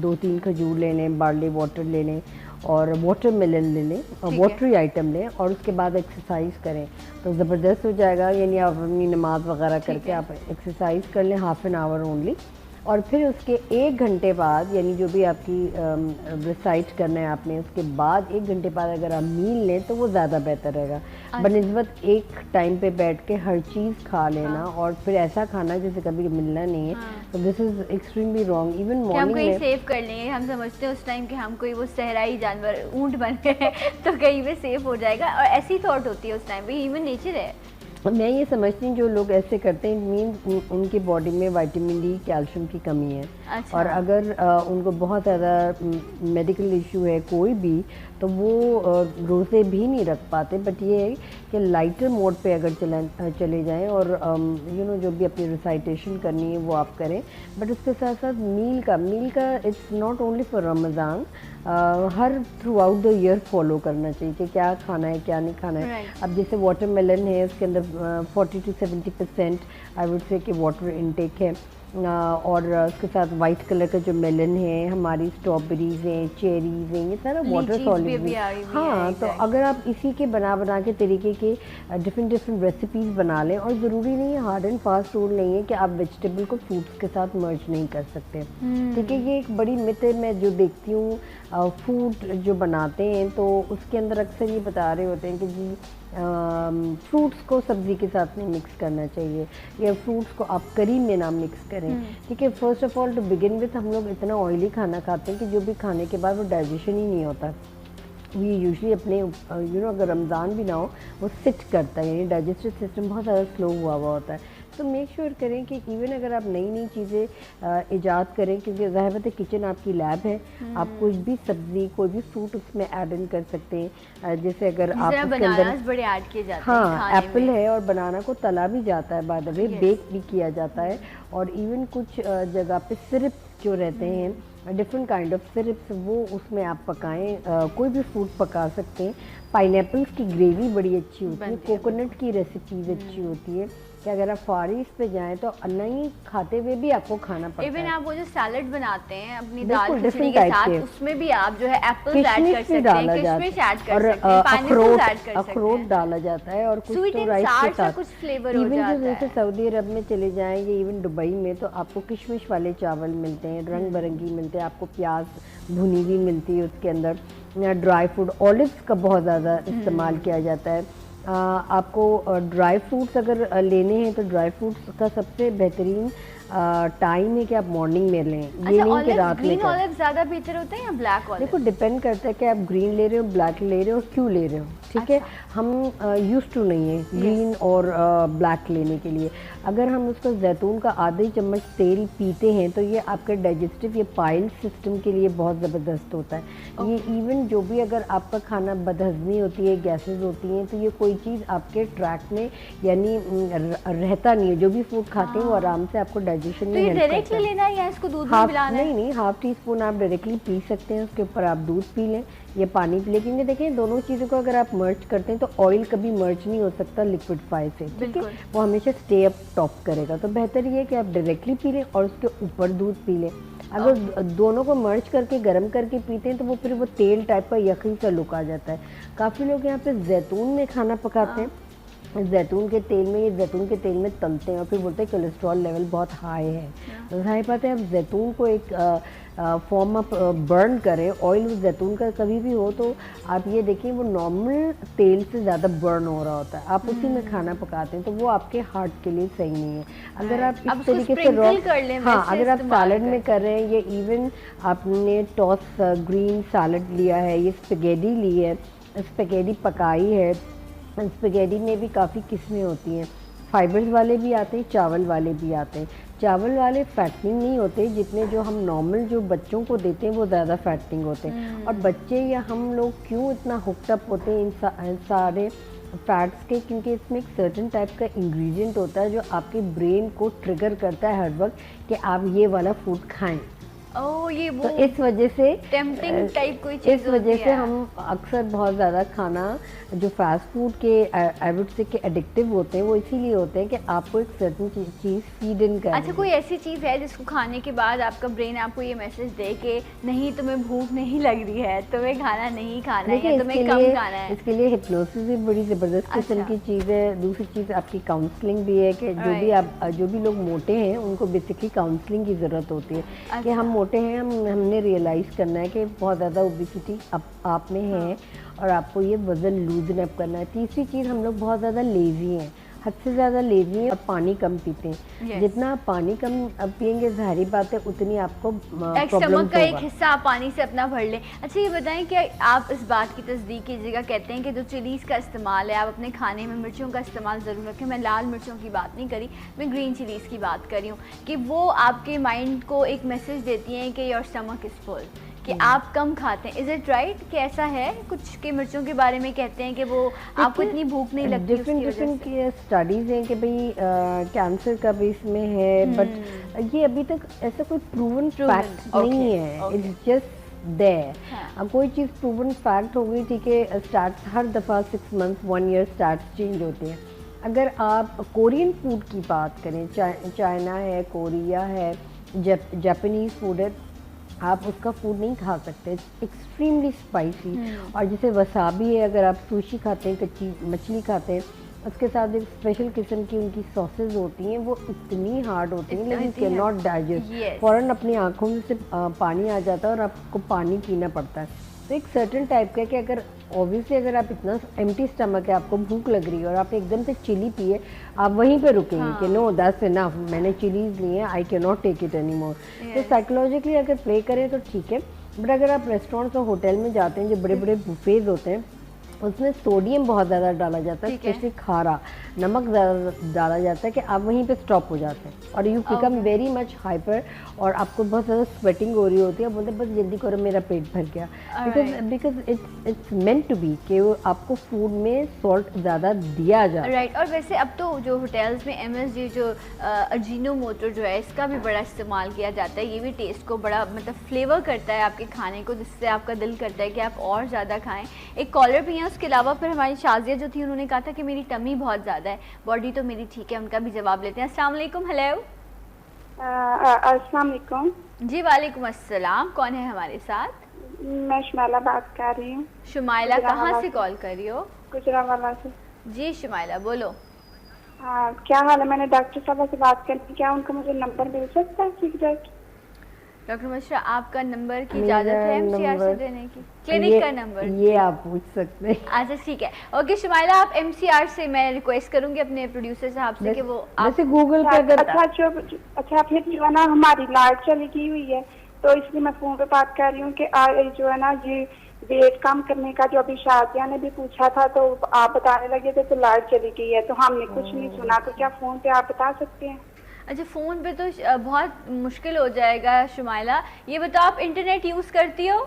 2-3 खजूर ले लें, बार्ली वाटर ले लें और वाटर मेलन ले लें, वाटरी आइटम लें और उसके बाद एक्सरसाइज करें तो ज़बरदस्त हो जाएगा। यानी आप अपनी नमाज वगैरह करके आप एक्सरसाइज कर लें, हाफ एन आवर ओनली, और फिर उसके 1 घंटे बाद यानी जो भी आपकी रिसाइट करना है आपने, उसके बाद 1 घंटे बाद अगर आप मील लें तो वो ज़्यादा बेहतर रहेगा। बनिस्बत एक टाइम पे बैठ के हर चीज़ खा लेना और फिर ऐसा खाना जैसे कभी मिलना नहीं है, तो this is extremely wrong. Even हम मॉर्निंग कहीं में सेव कर लेंगे, हम समझते हैं उस टाइम कि हम कोई वो सहराई जानवर ऊंट बन गए तो कहीं पे सेफ हो जाएगा, और ऐसी थॉट होती है उस टाइम पे, ह्यूमन नेचर है। मैं ये समझती हूँ जो लोग ऐसे करते हैं मीन उनकी बॉडी में विटामिन डी कैल्शियम की कमी है। अच्छा। और अगर उनको बहुत ज़्यादा मेडिकल इशू है कोई भी, तो वो रोज़े भी नहीं रख पाते। बट ये है कि लाइटर मोड पे अगर चले जाएं और जो भी अपनी रिसाइटेशन करनी है वो आप करें। बट उसके साथ साथ मील का it's not only for Ramzan, her through out the year follow करना चाहिए कि क्या खाना है क्या नहीं खाना है। अब जैसे वाटरमेलन है, उसके अंदर 40 to 70% आई वुड से कि वाटर इनटेक है। और उसके साथ वाइट कलर का जो मेलन है, हमारी स्ट्रॉबेरीज हैं, चेरीज हैं, ये सारा वाटर सॉलिड है। हाँ, तो अगर आप इसी के बना के तरीके के डिफरेंट रेसिपीज़ बना लें, और ज़रूरी नहीं है हार्ड एंड फास्ट रूल नहीं है कि आप वेजिटेबल को फ्रूट्स के साथ मर्ज नहीं कर सकते। ठीक है, ये एक बड़ी मिथ है। मैं जो देखती हूँ फूड जो बनाते हैं तो उसके अंदर अक्सर ये बता रहे होते हैं कि जी फ्रूट्स को सब्ज़ी के साथ नहीं मिक्स करना चाहिए, या फ्रूट्स को आप करी में ना मिक्स करें। ठीक है, first of all to begin with हम लोग इतना ऑयली खाना खाते हैं कि जो भी खाने के बाद वो डाइजेशन ही नहीं होता। वी यूजली अपने अगर रमज़ान भी ना हो वो सिट करता है, यानी डाइजेस्टिव सिस्टम बहुत ज़्यादा स्लो हुआ होता है। तो मेक श्योर करें कि इवन अगर आप नई चीज़ें ईजाद करें, क्योंकि ज़ाहिर बात है किचन आपकी लैब है, आप कुछ भी सब्ज़ी कोई भी फ्रूट उसमें ऐड इन कर सकते हैं। जैसे अगर आप उसके अंदर बड़े ऐड किए जाते हैं। हाँ, एप्पल है और बनाना को तला भी जाता है, बाय द वे बेक भी किया जाता है। और इवन कुछ जगह पे सिरप जो रहते हैं, डिफरेंट काइंड ऑफ सिरप्स, वो उसमें आप पकाएं। कोई भी फ्रूट पका सकते हैं। पाइनएप्पल्स की ग्रेवी बड़ी अच्छी होती है, कोकोनट की रेसिपीज अच्छी होती है कि अगर आप फारिश पे जाएं तो नहीं खाते हुए भी आपको खाना पड़ता है। इवन आप वो जो सैलड बनाते हैं अपनी दाल खिचड़ी के साथ, उसमें भी आप जो है एप्पल्स ऐड कर सकते हैं, किशमिश ऐड कर सकते हैं, पाइनएप्पल ऐड कर सकते हैं, अखरोट डाला जाता है, और कुछ तो राइस के साथ कुछ फ्लेवर हो जाता है। जैसे सऊदी अरब में चले जाएंगे, इवन दुबई में, तो आपको किशमिश वाले चावल मिलते हैं, रंग बिरंगी मिलते हैं, आपको प्याज भुनी हुई मिलती है उसके अंदर। ड्राई फ्रूट, ऑलिव्स का बहुत ज़्यादा इस्तेमाल किया जाता है। आपको ड्राई फ्रूट्स अगर लेने हैं तो ड्राई फ्रूट्स का सबसे बेहतरीन टाइम है कि आप मॉर्निंग में लें। अच्छा, ये नहीं कि रात में। ग्रीन ऑलिव ज़्यादा बेहतर होता है या ब्लैक ऑलिव? देखो, डिपेंड करता है कि आप ग्रीन ले रहे हो, ब्लैक ले रहे हो, क्यों ले रहे हो। ठीक है, हम यूज्ड टू नहीं है ग्रीन और ब्लैक लेने के लिए। अगर हम उसका जैतून का आधे चम्मच तेल पीते हैं तो ये आपके डाइजेस्टिव, ये पाइल सिस्टम के लिए बहुत ज़बरदस्त होता है। ये इवन जो भी अगर आपका खाना बदहजमी होती है, गैसेस होती हैं, तो ये कोई चीज़ आपके ट्रैक में यानी रहता नहीं है। जो भी फूड खाते हैं वो आराम से आपको डाइजेशन में हेल्प करता है। डायरेक्टली लेना है या इसको दूध में मिलाना है? नहीं, हाफ टी स्पून आप डायरेक्टली पी सकते हैं, उसके ऊपर आप दूध पी लें या पानी पी लें। क्योंकि देखें, दोनों चीज़ों को अगर आप मर्ज करते हैं तो ऑयल कभी मर्ज नहीं हो सकता लिक्विडफाई से। ठीक है, वो हमेशा स्टे अप टॉप करेगा। तो बेहतर ये है कि आप डायरेक्टली पी लें और उसके ऊपर दूध पी लें। अगर दोनों को मर्ज करके गर्म करके पीते हैं तो वो फिर वो तेल टाइप का यखनी सा लुक आ जाता है। काफ़ी लोग यहाँ पे जैतून में खाना पकाते हैं, जैतून के तेल में, ये जैतून के तेल में तलते हैं और फिर बोलते हैं कोलेस्ट्रॉल लेवल बहुत हाई है। तो जाहिर बात है, अब जैतून को एक फॉर्म ऑफ बर्न करें, ऑयल जैतून का कभी भी हो तो आप ये देखिए वो नॉर्मल तेल से ज़्यादा बर्न हो रहा होता है। आप उसी में खाना पकाते हैं तो वो आपके हार्ट के लिए सही नहीं है। अगर आप इस तरीके से हाँ, अगर आप सैलड में कर रहे हैं, ये इवन आपने टॉस ग्रीन सैलड लिया है, ये स्पेगेटी ली है, स्पेगेटी पकाई है। स्पेगेटी में भी काफ़ी किस्में होती हैं, फाइबर्स वाले भी आते हैं, चावल वाले भी आते हैं। चावल वाले फैटनिंग नहीं होते जितने जो हम नॉर्मल जो बच्चों को देते हैं वो ज़्यादा फैटनिंग होते हैं। और बच्चे या हम लोग क्यों इतना हुक्ड होते हैं इन सारे फैट्स के, क्योंकि इसमें एक सर्टेन टाइप का इंग्रेडिएंट होता है जो आपके ब्रेन को ट्रिगर करता है हर वक्त कि आप ये वाला फूड खाएं। ये वो तो इस वजह से टेम्पटिंग टाइप कोई चीज़ इस वजह से हम अक्सर बहुत ज़्यादा खाना जो फास्ट फूड के आई वुड से के एडिक्टिव होते हैं वो इसीलिए होते हैं कि आपको एक सर्टेन चीज़ फीड इन कर। अच्छा, कोई ऐसी चीज़ है जिसको खाने के बाद आपका ब्रेन आपको ये मैसेज दे कि नहीं, तुम्हें भूख नहीं लग रही है, तुम्हें खाना नहीं खाना है, तुम्हें कम खाना है? इसके लिए हिप्नोसिस भी बड़ी ज़बरदस्त किस्म की चीज़ है। दूसरी चीज़ आपकी काउंसलिंग भी है कि जो भी लोग मोटे हैं उनको बेसिकली काउंसलिंग की ज़रूरत होती है कि हम मोटे हैं, हमने रियलाइज़ करना है कि बहुत ज़्यादा ओबेसिटी आप में है और आपको ये वज़न लूजन अप करना है। तीसरी चीज़, हम लोग बहुत ज़्यादा लेज़ी हैं, हद से ज़्यादा लेजी हैं और पानी कम पीते हैं। Yes. जितना आप पानी कम पियेंगे जाहिर बात है उतनी आपको प्रॉब्लम स्टमक का एक होगा। हिस्सा आप पानी से अपना भर लें। अच्छा ये बताएं कि आप इस बात की तस्दीक कीजिएगा, कहते हैं कि जो चिलीज़ का इस्तेमाल है आप अपने खाने में मिर्चों का इस्तेमाल ज़रूर रखें। मैं लाल मिर्चों की बात नहीं करी, मैं ग्रीन चिलीज़ की बात कर रही हूँ कि वो आपके माइंड को एक मैसेज देती हैं कि योर स्टमक इज़ फुल, कि आप कम खाते हैं। इज़ इट राइट कि ऐसा है? कुछ के मिर्चों के बारे में कहते हैं कि वो आपको इतनी भूख नहीं लगती उसकी वजह डिफरेंट से। की स्टडीज़ हैं कि भाई कैंसर का भी इसमें है, बट ये अभी तक ऐसा कोई प्रूवन फैक्ट नहीं है, इट्स जस्ट देयर। अब कोई चीज़ प्रूवन फैक्ट हो गई, ठीक है, स्टार्ट हर दफ़ा 6 मंथ 1 ईयर स्टार्ट चेंज होते हैं। अगर आप कोरियन फूड की बात करें, चाइना है, कोरिया है, जापानीज़ फूड है, आप उसका फूड नहीं खा सकते, एक्सट्रीमली स्पाइसी। और जैसे वसाबी है, अगर आप सुशी खाते हैं, कच्ची मछली खाते हैं, उसके साथ एक स्पेशल किस्म की उनकी सॉसेज होती हैं, वो इतनी हार्ड होती हैं लेकिन कैन नॉट डाइजेस्ट, फ़ौरन अपनी आँखों में से पानी आ जाता है और आपको पानी पीना पड़ता है। तो एक सर्टेन टाइप का कि अगर ऑब्वियसली अगर आप इतना एम्प्टी स्टमक है, आपको भूख लग रही है और आप एकदम से चिली पिए, आप वहीं पे रुकेंगे कि नो दैट्स इनफ, मैंने चिलीज ली है, I can not take it any more. तो साइकोलॉजिकली अगर प्ले करें तो ठीक है, बट अगर आप रेस्टोरेंट्स और होटल में जाते हैं जो बड़े बड़े बुफेज होते हैं उसमें सोडियम बहुत ज़्यादा डाला जाता है, स्पेशली खारा नमक ज़्यादा डाला जाता है कि आप वहीं पे स्टॉप हो जाते हैं और you become very much hyper और आपको बहुत ज़्यादा स्वेटिंग हो रही होती है, बोलते बस जल्दी करो मेरा पेट भर गया, because it's meant to be कि आपको फूड में सॉल्ट ज़्यादा दिया जाए। राइट। और वैसे अब तो जो होटल्स में MSG जो अजीनोमोटो जो है इसका भी बड़ा इस्तेमाल किया जाता है, ये भी टेस्ट को बड़ा मतलब फ्लेवर करता है आपके खाने को, जिससे आपका दिल करता है कि आप और ज़्यादा खाएं। एक कॉलर भी है, उसके अलावा फिर हमारी शाजिया जो थी उन्होंने कहा था कि मेरी टमी बहुत ज़्यादा है, बॉडी तो मेरी ठीक है, उनका भी जवाब लेते हैं। अस्सलाम वालेकुम। हेलो। अस्सलाम वालेकुम। जी वालेकुम अस्सलाम। कौन है हमारे साथ? मैं शुमाइला बात कर रही हूँ। शुमाइला कहाँ से कॉल कर रही हो? गुजरावाला से। जी शुमाइला बोलो। क्या हाल है? मैंने डॉक्टर साहब से बात करनी, क्या उनका मुझे नंबर मिल सकता है? डॉक्टर मिश्रा आपका नंबर की इजाज़त है MCR से देने की? क्लिनिक का नंबर ये आप पूछ सकते हैं। अच्छा ठीक है, ओके शुमाइला, आप MCR से मैं रिक्वेस्ट करूंगी अपने प्रोड्यूसर साहब से कि वो जैसे गूगल पे अगर अच्छा फिर जो है ना हमारी लाइट चली गई हुई है, तो इसलिए मैं फोन पे बात कर रही हूँ कि जो है ना ये वेट कम करने का जो अभी शाजिया ने भी पूछा था तो आप बताने लगे थे तो लाइट चली गई है, तो हमने कुछ नहीं सुना, तो क्या फोन पे आप बता सकते हैं? अच्छा फ़ोन पे तो बहुत मुश्किल हो जाएगा शुमाइला, ये बताओ आप इंटरनेट यूज़ करती हो?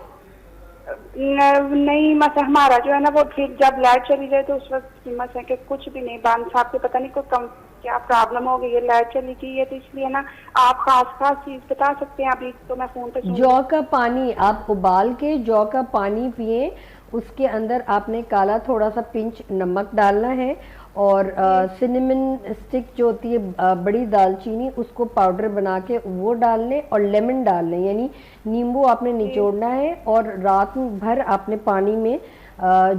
नहीं मतलब हमारा जो है ना वो फिर जब लाइट चली जाए तो उस वक्त कीमत है कि कुछ भी नहीं, बान साहब के पता नहीं कोई कम क्या प्रॉब्लम हो गई है, लाइट चली गई है, तो इसलिए ना आप खास चीज बता सकते हैं? अभी तो मैं फोन पे जौ का पानी आप उबाल के जौ का पानी पिए, उसके अंदर आपने काला थोड़ा सा पिंच नमक डालना है और सिनेमन स्टिक जो होती है बड़ी दालचीनी, उसको पाउडर बना के वो डाल लें और लेमन डाल लें, यानी नींबू आपने निचोड़ना है और रात भर आपने पानी में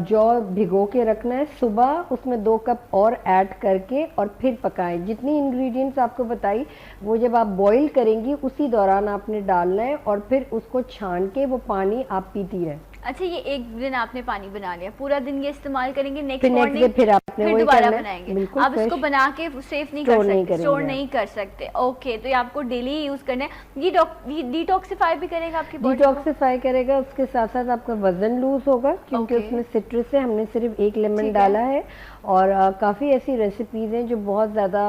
जौ भिगो के रखना है, सुबह उसमें 2 कप और ऐड करके और फिर पकाएं। जितनी इंग्रेडिएंट्स आपको बताई वो जब आप बॉईल करेंगी उसी दौरान आपने डालना है और फिर उसको छान के वो पानी आप पीती रहें। अच्छा ये एक दिन आपने पानी बना लिया, पूरा दिन ये इस्तेमाल करेंगे, नेक्स्ट फिर मॉर्निंग फिर आपने वही दोबारा करना है, बनाएंगे। आप इसको बना के सेफ नहीं कर सकते, स्टोर नहीं कर सकते। ओके, तो ये आपको डेली यूज करना है। ये डिटॉक्सिफाई भी करेगा आपकी बॉडी को? डिटॉक्सिफाई करेगा, उसके साथ साथ आपका वजन लूज होगा क्योंकि उसमें सिट्रस है, हमने सिर्फ 1 लेमन डाला है और काफ़ी ऐसी रेसिपीज़ हैं जो बहुत ज़्यादा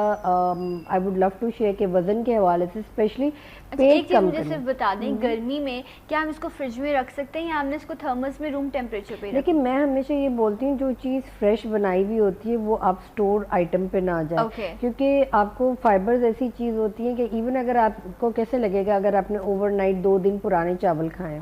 I would love to share के वज़न के हवाले से स्पेशली पेट कम मुझे सिर्फ बता दें, गर्मी में क्या हम इसको फ्रिज में रख सकते हैं या हमने इसको थर्मस में रूम टेम्परेचर पे? लेकिन मैं हमेशा ये बोलती हूँ जो चीज़ फ्रेश बनाई हुई होती है वो आप स्टोर आइटम पे ना जाए, क्योंकि आपको फाइबर्स ऐसी चीज़ होती है कि इवन अगर आपको कैसे लगेगा अगर आपने ओवरनाइट 2 दिन पुराने चावल खाए,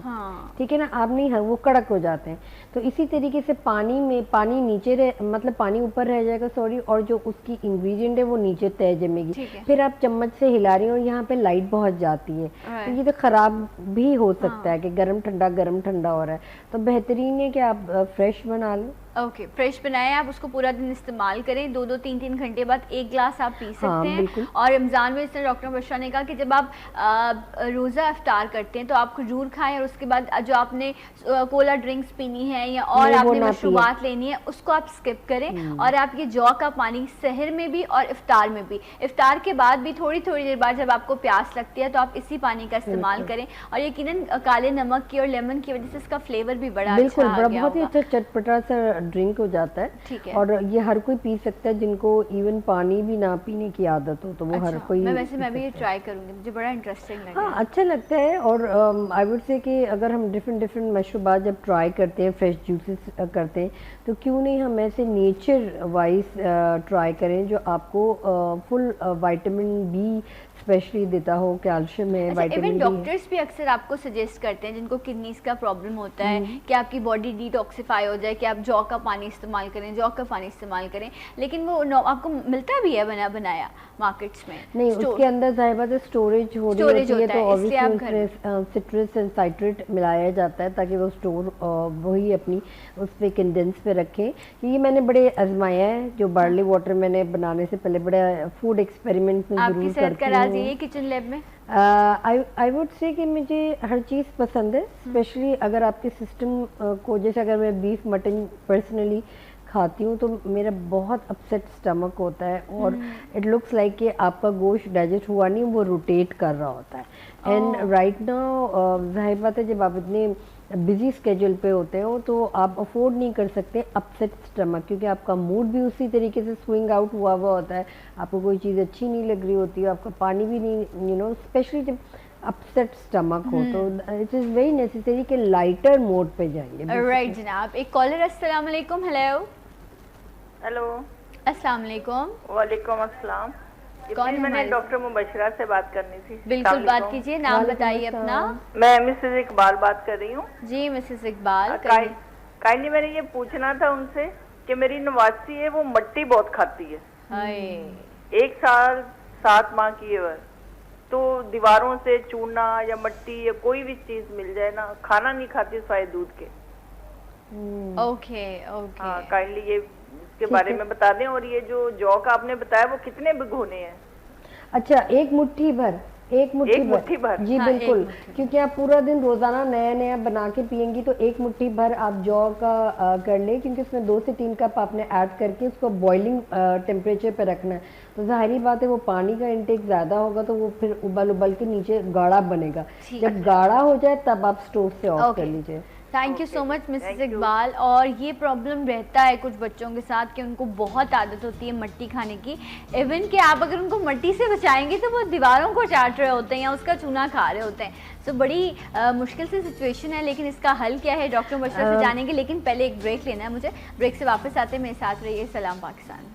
ठीक है ना, आप नहीं, वो कड़क हो जाते हैं। तो इसी तरीके से पानी नीचे मतलब पानी ऊपर रह जाएगा सॉरी, और जो उसकी इंग्रेडिएंट है वो नीचे तय जमेगी, फिर आप चम्मच से हिला रही हो और यहाँ पे लाइट बहुत जाती है, तो ये तो खराब भी हो सकता है कि गर्म ठंडा हो रहा है। तो बेहतरीन है कि आप फ्रेश बना लो। ओके, फ्रेश बनाएं, आप उसको पूरा दिन इस्तेमाल करें, 2-2 3-3 घंटे बाद 1 ग्लास आप पी सकते हैं। और रमज़ान में इसने डॉक्टर बशरा ने कहा कि जब आप रोज़ा इफ्तार करते हैं तो आप खजूर खाएं और उसके बाद जो आपने कोला ड्रिंक्स पीनी है या और आपने मशरूबात लेनी है उसको आप स्किप करें। और आप ये जौ का पानी सहर में भी और इफ्तार में भी, इफ्तार के बाद भी थोड़ी थोड़ी देर बाद जब आपको प्यास लगती है तो आप इसी पानी का इस्तेमाल करें। और यकीनन काले नमक की और लेमन की वजह से इसका फ्लेवर भी बड़ा अच्छा आ गया, बहुत ही अच्छा चटपटा सा ड्रिंक हो जाता है। ठीक है। और ये हर कोई पी सकता है, जिनको इवन पानी भी ना पीने की आदत हो तो वो हर कोई। मैं भी ये ट्राई करूंगी, मुझे बड़ा इंटरेस्टिंग लगा। हाँ, अच्छा लगता है। और आई वुड से कि अगर हम डिफरेंट मशरूबात जब ट्राई करते हैं, फ्रेश जूसेस करते हैं, तो क्यों नहीं हम ऐसे नेचर वाइज ट्राई करें जो आपको फुल विटामिन बी स्पेशली देता हो, कैल्शियम है, विटामिन डी। डॉक्टर्स भी अक्सर आपको सजेस्ट करते हैं जिनको किडनीज का प्रॉब्लम होता है कि आपकी बॉडी डिटॉक्सिफाई हो जाए कि आप जौ का पानी इस्तेमाल करें, जौ का पानी इस्तेमाल करें, लेकिन वो आपको मिलता भी है बनाया मार्केट्स में। नहीं, उसके अंदर जाहिर बात है स्टोरेज हो रही होती है, तो ऑब्वियसली सिट्रस एंड साइट्रेट मिलाया जाता है ताकि वो स्टोर वही अपनी उस पे कंडेंस पे रखें। ये मैंने बड़े आजमाया है, जो बार्ली वाटर मैंने बनाने से पहले बड़ा फूड एक्सपेरिमेंट में जरूर करती हूँ किचन लैब में। आई वुड से कि मुझे हर चीज़ पसंद है, स्पेशली अगर आपके सिस्टम को, जैसे अगर मैं बीफ मटन पर्सनली खाती हूँ तो मेरा बहुत अपसेट स्टमक होता है और इट लुक्स लाइक कि आपका गोश्त डाइजेस्ट हुआ नहीं, वो रोटेट कर रहा होता है। एंड राइट नाउ जाहिर बात है जब आप इतने बिजी स्केड्यूल पे होते हो तो आप अफोर्ड नहीं कर सकते अपसेट स्टमक, क्योंकि आपका मूड भी उसी तरीके से स्विंग आउट हुआ होता है, आपको कोई चीज़ अच्छी नहीं लग रही होती है, आपका पानी भी नहीं, स्पेशली जब अपसेट स्टमक हो तो इट इज़ वेरी नेसेसरी कि लाइटर मोड पे जाइए। राइट जनाब, एक कॉलर। अस्सलाम वालेकुम। हेलो। अस्सलाम वालेकुम। वालेकुम अस्सलाम। कौन? मैंने डॉक्टर मुबशरा से बात करनी थी। बिल्कुल बात कीजिए, नाम बताइए अपना। मैं मिसेस इकबाल बात कर रही हूँ। जी मिसेस इकबाल। काइंडली मैंने ये पूछना था उनसे कि मेरी नवासी है, वो मट्टी बहुत खाती है। 1 साल 7 माह की है, तो दीवारों से चूना या मट्टी या कोई भी चीज मिल जाए ना, खाना नहीं खाती सिवाय दूध के। Okay okay. हाँ, काइंडली ये इसके बारे में बता दें। और ये जो जौ का आपने बताया वो कितने भिगोने हैं? अच्छा, एक मुट्ठी भर एक मुट्ठी भर। जी हाँ, बिल्कुल, क्योंकि आप पूरा दिन रोजाना नया नया बना के पियेंगी तो एक मुट्ठी भर आप जौ का कर ले, क्योंकि उसमें 2 से 3 कप आपने ऐड करके उसको बॉइलिंग टेम्परेचर पे रखना है। तो जाहिर बात है वो पानी का इंटेक ज़्यादा होगा तो वो फिर उबल के नीचे गाढ़ा बनेगा। जब गाढ़ा हो जाए तब आप स्टोव से ऑफ कर लीजिए। Thank you so much Mrs Iqbal. और ये प्रॉब्लम रहता है कुछ बच्चों के साथ कि उनको बहुत आदत होती है मट्टी खाने की। इवन कि आप अगर उनको मट्टी से बचाएंगे तो वो दीवारों को चाट रहे होते हैं या उसका चूना खा रहे होते हैं। सो बड़ी मुश्किल सी सिचुएशन है, लेकिन इसका हल क्या है डॉक्टर मुबशरा से जानेंगे। लेकिन पहले एक ब्रेक लेना है मुझे। ब्रेक से वापस आते मेरे साथ रहिए। सलाम Pakistan.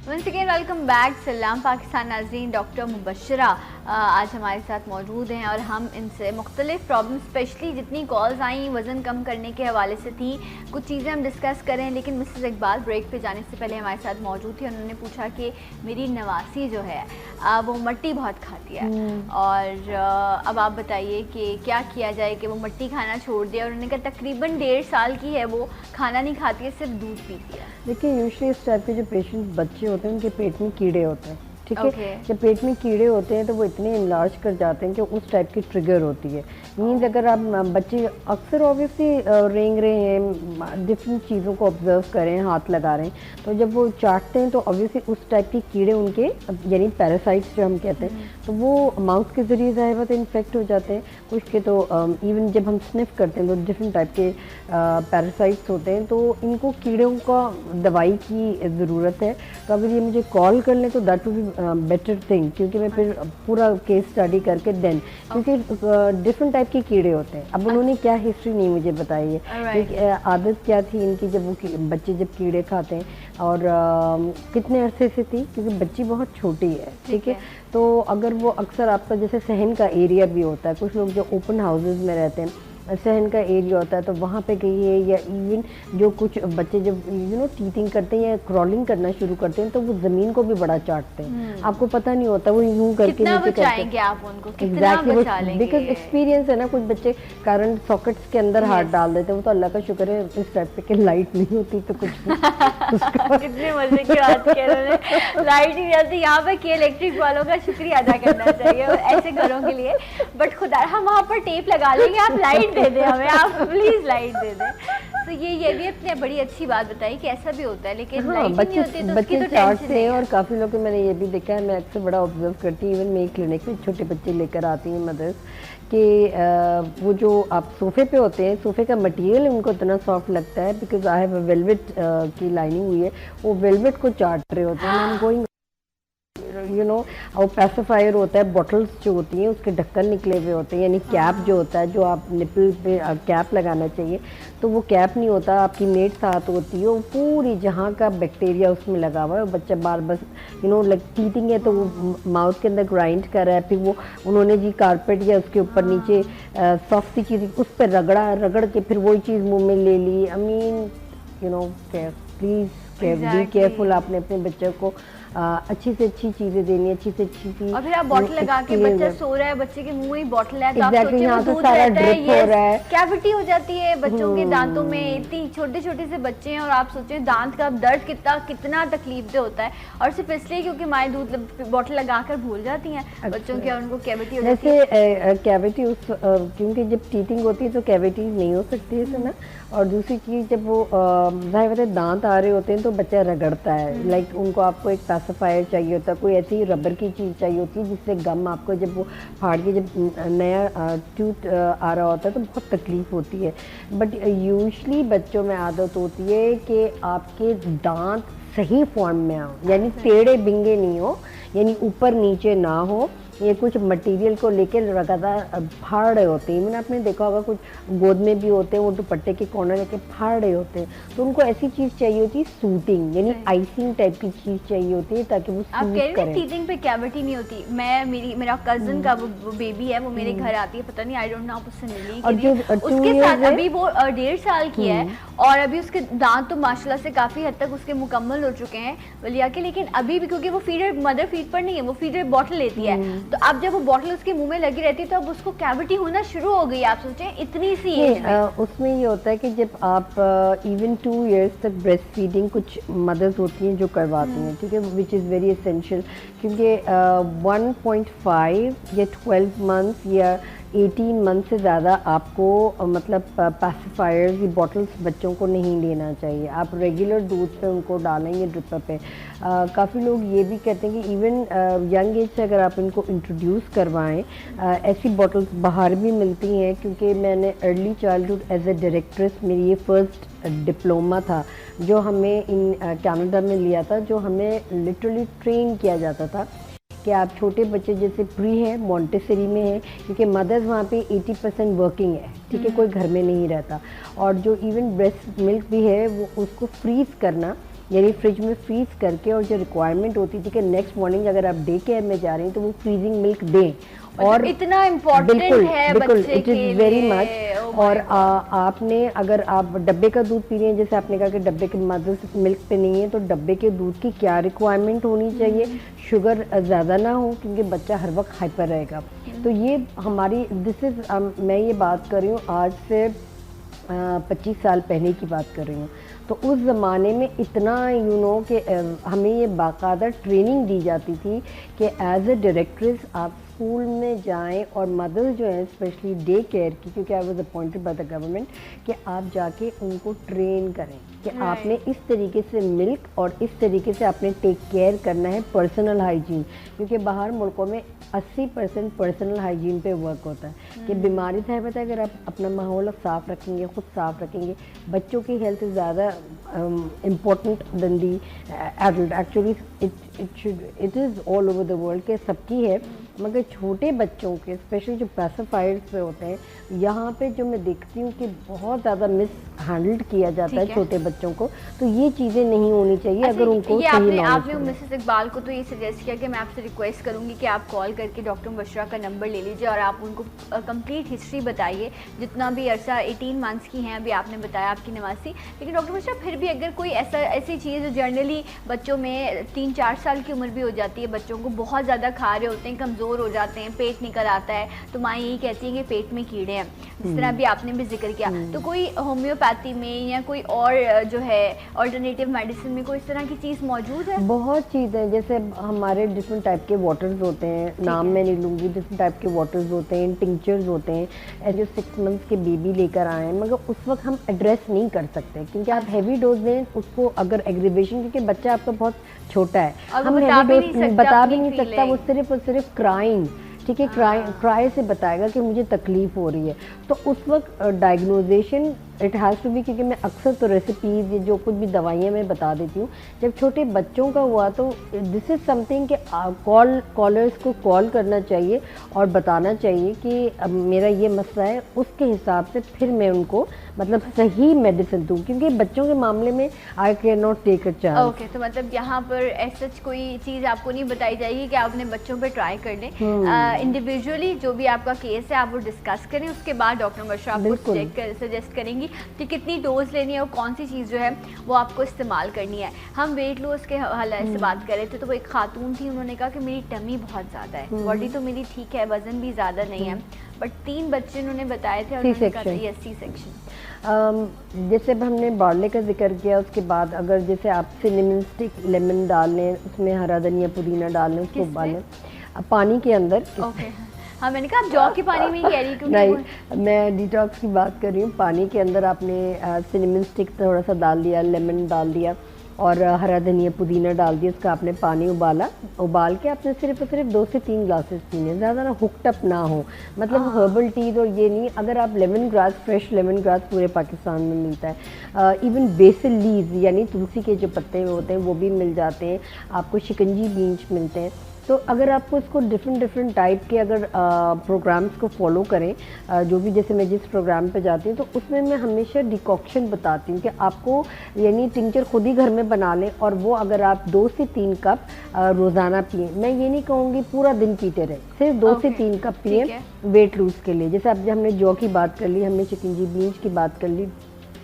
Once again welcome back. सलाम पाकिस्तान नाज़रीन, डॉक्टर मुबशरा आज हमारे साथ मौजूद हैं और हम इनसे मुख्तलिफ प्रॉब्लम, स्पेशली जितनी कॉल्स आई वज़न कम करने के हवाले से थी, कुछ चीज़ें हम डिस्कस करें। लेकिन मिसेस इकबाल ब्रेक पे जाने से पहले हमारे साथ मौजूद थी। उन्होंने पूछा कि मेरी नवासी जो है वो मट्टी बहुत खाती है और अब आप बताइए कि क्या किया जाए कि वो मट्टी खाना छोड़ दे। और उन्होंने कहा तकरीबन 1.5 साल की है, वो खाना नहीं खाती है, सिर्फ दूध पीती है। देखिए, यूजुअली इस टाइप के जो पेशेंट्स बच्चे होते हैं उनके पेट में कीड़े होते हैं, ठीक है। Okay. जब पेट में कीड़े होते हैं तो वो इतने इनलार्ज कर जाते हैं कि उस टाइप की ट्रिगर होती है। मीन्स अगर आप बच्चे अक्सर ऑब्वियसली रेंग रहे हैं, डिफरेंट चीज़ों को ऑब्जर्व करें, हाथ लगा रहे हैं, तो जब वो चाटते हैं तो ऑब्वियसली उस टाइप के कीड़े उनके, यानी पैरासाइट्स जो हम कहते हैं, तो वो माउथ के ज़रिए ज़ाहिर बात है इन्फेक्ट हो जाते हैं। कुछ के तो इवन जब हम स्निफ करते हैं तो डिफरेंट टाइप के पैरासाइट्स होते हैं, तो इनको कीड़ों का दवाई की ज़रूरत है। तो अगर ये मुझे कॉल कर लें तो that will be better thing, क्योंकि मैं फिर पूरा केस स्टडी करके देन, क्योंकि डिफरेंट टाइप के कीड़े होते हैं। अब उन्होंने क्या हिस्ट्री नहीं मुझे बताई है, आदत क्या थी इनकी जब वो बच्चे जब कीड़े खाते हैं और कितने अरसे से थी, क्योंकि बच्ची बहुत छोटी है, ठीक है। तो अगर वो अक्सर आपका जैसे सहन का एरिया भी होता है, कुछ लोग जो ओपन हाउसेज में रहते हैं सहन का एरिया होता है, तो वहाँ पे कहिए, या इवन जो कुछ बच्चे जब टीथिंग करते हैं या क्रॉलिंग करना शुरू करते हैं तो वो ज़मीन को भी बड़ा चाटते हैं, आपको पता नहीं होता, वो यूं करके कितना नीचे बचाएंगे आप उनको, कितना बचा लेंगे? बिकॉज एक्सपीरियंस है ना, कुछ बच्चे करंट सॉकेट्स के अंदर हाथ डाल देते हैं, वो तो अल्लाह का शुक्र है इस टाइप पे कि लाइट नहीं होती तो कुछ कितने मजे की बात कह रहे हैं, लाइट नहीं आती यहाँ पे कि इलेक्ट्रिक वालों का शुक्रिया अदा करना चाहिए ऐसे घरों के लिए। बट खुदा हम वहाँ पर टेप लगा लेंगे, आप लाइट दे दें हमें, आप प्लीज लाइट दे दें। तो ये भी अपने बड़ी अच्छी बात बताई कि ऐसा भी होता है, लेकिन हाँ, लाइट नहीं होती तो उसकी तो चाटते हैं। और काफ़ी लोग मैंने ये भी देखा है, मैं अक्सर बड़ा ऑब्जर्व करती हूँ, इवन मेरी क्लिनिक में छोटे बच्चे लेकर आती हैं मदर्स कि वो जो आप सोफ़े पे होते हैं, सोफ़े का मटेरियल उनको इतना सॉफ्ट लगता है, बिकॉज आई हैव वेलवेट की लाइनिंग हुई है, वो वेलवेट को चाट रहे होते हैं। आई एम गोइंग और पैसिफायर होता है, बॉटल्स जो होती हैं उसके ढक्कन निकले हुए होते हैं, यानी कैप जो होता है, जो आप निपल पे कैप लगाना चाहिए तो वो कैप नहीं होता, आपकी नेट साथ होती है, वो पूरी जहाँ का बैक्टीरिया उसमें लगा हुआ है। बच्चा बार बस लाइक टीथिंग है तो वो माउथ के अंदर ग्राइंड कर रहा है, फिर वो उन्होंने जी कारपेट या उसके ऊपर नीचे सॉफ्ट सी चीज़ उस पर रगड़ के फिर वही चीज़ मुँह में ले ली। I mean please be careful, आपने अपने बच्चे को अच्छी से अच्छी चीजें देनी, अच्छी से अच्छी चीज। और फिर आप बॉटल लगा के, बच्चा सो रहा है, बच्चे के मुंह में बोतल है, तो आप सोचिए वो तो दूध सारा रहता है, ड्रिप हो रहा है, कैविटी हो जाती है बच्चों के दांतों में। इतनी छोटे छोटे से बच्चे हैं और आप सोचिए दांत का दर्द कितना तकलीफ दे होता है, और सिर्फ इसलिए क्योंकि माएँ दूध बॉटल लगाकर भूल जाती हैं बच्चों के, और उनको कैविटी हो जाती है। जैसे कैविटी क्योंकि जब टीथिंग होती है तो कैविटी नहीं हो सकती है ना। और दूसरी चीज़, जब वो दांत आ रहे होते हैं तो बच्चा रगड़ता है, लाइक उनको आपको एक पैसिफायर चाहिए होता है, कोई ऐसी रबर की चीज़ चाहिए होती है जिससे गम आपको जब वो फाड़ के जब नया टूथ आ रहा होता है तो बहुत तकलीफ होती है। बट यूजुअली बच्चों में आदत होती है कि आपके दांत सही फॉर्म में आओ, यानी टेढ़े बिंगे नहीं हो, यानी ऊपर नीचे ना हो, ये कुछ मटेरियल को लेके लगातार फाड़ रहे होते हैं। मैंने आपने देखा होगा कुछ गोद में भी होते हैं, वो दुपट्टे के कॉर्नर लेके फाड़ रहे होते हैं, तो उनको ऐसी चीज़ चाहिए होती है सूटिंग, यानी आइसिंग टाइप की चीज़ चाहिए होती है ताकि वो आप कह रहे हैं टीथिंग पे कैविटी नहीं होती। मेरा कजन का वो बेबी है, वो मेरे घर आती है, पता नहीं आई डोंट नो आप उससे मिली कि नहीं, उसके साथ अभी वो 1.5 साल की है और अभी उसके दांत तो माशाल्लाह से काफ़ी हद तक उसके मुकम्मल हो चुके हैं वलिया के, लेकिन अभी भी क्योंकि वो फीडर मदर फीड पर नहीं है, वो फीडर बॉटल लेती है, तो अब जब वो बॉटल उसके मुंह में लगी रहती है तो अब उसको कैविटी होना शुरू हो गई। आप सोचें इतनी सी एज में। उसमें ये होता है कि जब आप इवन 2 इयर्स तक ब्रेस्ट फीडिंग कुछ मदर्स होती हैं जो करवाती हैं, ठीक है, विच इज़ वेरी एसेंशियल, क्योंकि 1.5 या 12 मंथ्स या 18 मंथ से ज़्यादा आपको मतलब पैसिफायर्स की बॉटल्स बच्चों को नहीं लेना चाहिए। आप रेगुलर दूध पे उनको डालें या ड्रिपर पे। काफ़ी लोग ये भी कहते हैं कि इवन यंग एज से अगर आप इनको इंट्रोड्यूस करवाएं, ऐसी बॉटल्स बाहर भी मिलती हैं, क्योंकि मैंने early childhood as a directress, मेरी ये फर्स्ट डिप्लोमा था जो हमें इन कनाडा में लिया था, जो हमें लिटरली ट्रेन किया जाता था कि आप छोटे बच्चे जैसे प्री है, मॉन्टेसरी में है, क्योंकि मदर्स वहाँ पे 80% वर्किंग है, ठीक है, कोई घर में नहीं रहता, और जो इवन ब्रेस्ट मिल्क भी है वो उसको फ्रीज़ करना, यानी फ्रिज में फ्रीज़ करके, और जो रिक्वायरमेंट होती थी कि नेक्स्ट मॉर्निंग अगर आप डे केयर में जा रही हैं तो वो फ्रीजिंग मिल्क दें, और इतना इम्पोर्टेंट है बच्चे इट इज़ वेरी मच। और आपने अगर आप डब्बे का दूध पी रहे हैं, जैसे आपने कहा कि डब्बे के मदर्स मिल्क पे नहीं है, तो डब्बे के दूध की क्या रिक्वायरमेंट होनी चाहिए, शुगर ज़्यादा ना हो क्योंकि बच्चा हर वक्त हाइपर रहेगा। तो ये हमारी मैं ये बात कर रही हूँ आज से 25 साल पहले की बात कर रही हूँ। तो उस ज़माने में इतना कि हमें ये बाकायदा ट्रेनिंग दी जाती थी कि एज ए डायरेक्ट्रेस आप स्कूल में जाएं, और मदर्स जो हैं स्पेशली डे केयर की, क्योंकि I was appointed by the government, कि आप जाके उनको ट्रेन करें कि आपने इस तरीके से मिल्क और इस तरीके से आपने टेक केयर करना है, पर्सनल हाइजीन, क्योंकि बाहर मुल्कों में 80% पर्सनल हाइजीन पे वर्क होता है कि बीमारी साहब है, अगर आप अपना माहौल साफ़ रखेंगे, ख़ुद साफ़ रखेंगे, बच्चों की हेल्थ इज़ ज़्यादा important then the adult. Actually it is all over the world के सबकी है, मगर छोटे बच्चों के स्पेशली जो पैसिफायर्स पे होते हैं, यहाँ पे जो मैं देखती हूँ कि बहुत ज़्यादा मिस हैंडल्ड किया जाता है छोटे बच्चों को, तो ये चीज़ें नहीं होनी चाहिए। अगर उनको ये सही आपने मिसेस इकबाल को तो ये सजेस्ट किया कि मैं आपसे रिक्वेस्ट करूंगी कि आप कॉल करके डॉक्टर मुबशरा का नंबर ले लीजिए और आप उनको कंप्लीट हिस्ट्री बताइए, जितना भी अरसा 18 मंथ्स की हैं अभी आपने बताया आपकी नवासी। लेकिन डॉक्टर मुबशरा फिर भी अगर कोई ऐसी चीज़ जो जनरली बच्चों में 3-4 साल की उम्र भी हो जाती है, बच्चों को बहुत ज़्यादा खा रहे होते हैं, कमज़ोर हो जाते हैं, पेट निकल आता है, तो माँ यही कहती है कि पेट में कीड़े हैं, जिस तरह भी आपने भी जिक्र किया, तो कोई होम्योपैथी में या कोई और जो है ऑल्टरनेटिव मेडिसिन में कोई इस तरह की चीज़ मौजूद है? बहुत चीज़ें, जैसे हमारे डिफरेंट टाइप के वाटर्स होते हैं, नाम मैं नहीं लूँगी, डिफरेंट टाइप के वाटर्स होते हैं, टिंक्चर्स होते हैं, जो 6 मंथ्स के बेबी लेकर आए हैं, मगर उस वक्त हम एड्रेस नहीं कर सकते क्योंकि आप हैवी डोज दें उसको, अगर एग्रीवेशन, क्योंकि बच्चा आपका बहुत छोटा है, हम हैवी डोज बता भी नहीं सकता, वो सिर्फ और सिर्फ क्राइंग, ठीक है, क्राई से बताएगा कि मुझे तकलीफ़ हो रही है, तो उस वक्त डायग्नोजेशन इट हैज़ टू बी, क्योंकि मैं अक्सर तो रेसिपीज़ जो कुछ भी दवाइयाँ मैं बता देती हूँ। जब छोटे बच्चों का हुआ तो दिस इज़ समथिंग कि कॉलर्स को कॉल करना चाहिए और बताना चाहिए कि अब मेरा ये मसला है, उसके हिसाब से फिर मैं उनको मतलब सही मेडिसिन दूँ, क्योंकि बच्चों के मामले में I can not take a chance. Okay, तो मतलब यहाँ पर ऐसा कोई चीज़ आपको नहीं बताई जाएगी कि आप अपने बच्चों पे ट्राई कर लें, इंडिविजुअली जो भी आपका केस है आप वो डिस्कस करें, उसके बाद डॉक्टर मुबशरा आपको सजेस्ट करेंगी कि कितनी डोज लेनी है और कौन सी चीज़ जो है वो आपको इस्तेमाल करनी है। हम वेट लॉस के हवाले से बात कर रहे थे, तो वो एक खातून थी, उन्होंने कहा कि मेरी टमी बहुत ज़्यादा है, बॉडी तो मेरी ठीक है, वज़न भी ज़्यादा नहीं है, बट 3 बच्चे उन्होंने बताए थे और उन्होंने कहा था सी सेक्शन। जैसे अब हमने बार्ले का जिक्र किया, उसके बाद अगर जैसे आप सिनेमन स्टिक लेमन डाल लें, उसमें हरा धनिया पुदीना डाल लें, उसको उबालें पानी के अंदर। ओके, हाँ मैंने कहा आप जौ के पानी में ही कह रही, क्योंकि नहीं, मैं डिटॉक्स की बात कर रही हूँ। पानी के अंदर आपने सिनेमन स्टिक थोड़ा सा डाल दिया, लेमन डाल दिया और हरा धनिया पुदीना डाल दिया, उसका आपने पानी उबाल के आपने सिर्फ और सिर्फ 2 से 3 ग्लासेस पीने, ज़्यादा ना हुक्ड अप ना हो, मतलब हर्बल टी और ये नहीं। अगर आप lemon grass, fresh lemon grass पूरे पाकिस्तान में मिलता है, इवन बेसिल लीव्स यानी तुलसी के जो पत्ते होते हैं वो भी मिल जाते हैं, आपको शिकंजी बीज मिलते हैं। तो अगर आपको इसको डिफरेंट टाइप के अगर प्रोग्राम्स को फॉलो करें, जो भी, जैसे मैं जिस प्रोग्राम पे जाती हूँ तो उसमें मैं हमेशा डिकॉक्शन बताती हूँ कि आपको यानी टिंचर खुद ही घर में बना लें और वो अगर आप 2 से 3 कप रोज़ाना पिए। मैं ये नहीं कहूँगी पूरा दिन पीते रहे, सिर्फ 2 से 3 कप पिए वेट लूज़ के लिए। जैसे अब हमने जौ की बात कर ली, हमने चिकनजी बीज की बात कर ली,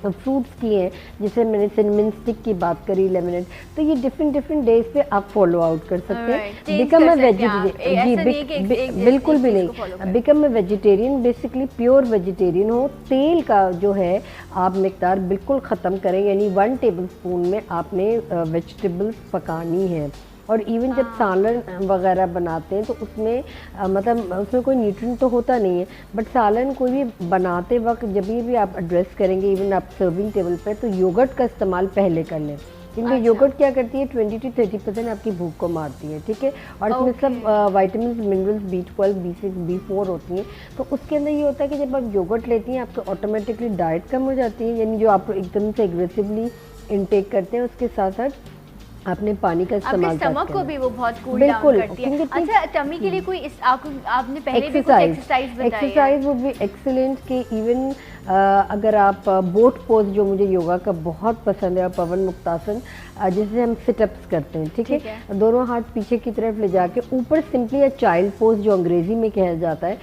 फ्रूट्स की हैं, जैसे मैंने सिनेमन स्टिक की बात करी, लेमनेड, तो ये डिफरेंट डेज पे आप फॉलो आउट कर सकते हैं। बिकम अ वेजिटेरियन, जी बिल्कुल भी नहीं, become a vegetarian, basically pure vegetarian हो। तेल का जो है आप मिकदार बिल्कुल ख़त्म करें, यानी 1 टेबलस्पून में आपने वेजिटेबल्स पकानी है। और इवन जब सालन वगैरह बनाते हैं तो उसमें मतलब उसमें कोई न्यूट्रिएंट तो होता नहीं है, बट सालन कोई भी बनाते वक्त जब भी आप एड्रेस करेंगे, इवन आप सर्विंग टेबल पर, तो योगर्ट का इस्तेमाल पहले कर लें, क्योंकि योगर्ट क्या करती है 20 से 30% आपकी भूख को मारती है, ठीक है, और इसमें सब vitamin minerals B12, B6, B4 होती हैं। तो उसके अंदर ये होता है कि जब आप योगर्ट लेती हैं आपको ऑटोमेटिकली डाइट कम हो जाती है, यानी जो आप एकदम से एग्रेसिवली इनटेक करते हैं, उसके साथ साथ आपने पानी का इस्तेमाल करते हैं, स्टमक को भी वो बहुत कूल डाउन करती है। अच्छा, टमी के लिए कोई आपने पहले भी कुछ एक्सरसाइज बताई है? एक्सरसाइज वो भी एक्सीलेंट के, इवन अगर आप बोट पोज, जो मुझे योगा का बहुत पसंद है, और पवन मुक्तासन, जिसे हम सिटअप्स करते हैं, ठीक है, दोनों हाथ पीछे की तरफ ले जाके ऊपर सिंपली या चाइल्ड पोज जो अंग्रेजी में कहा जाता है,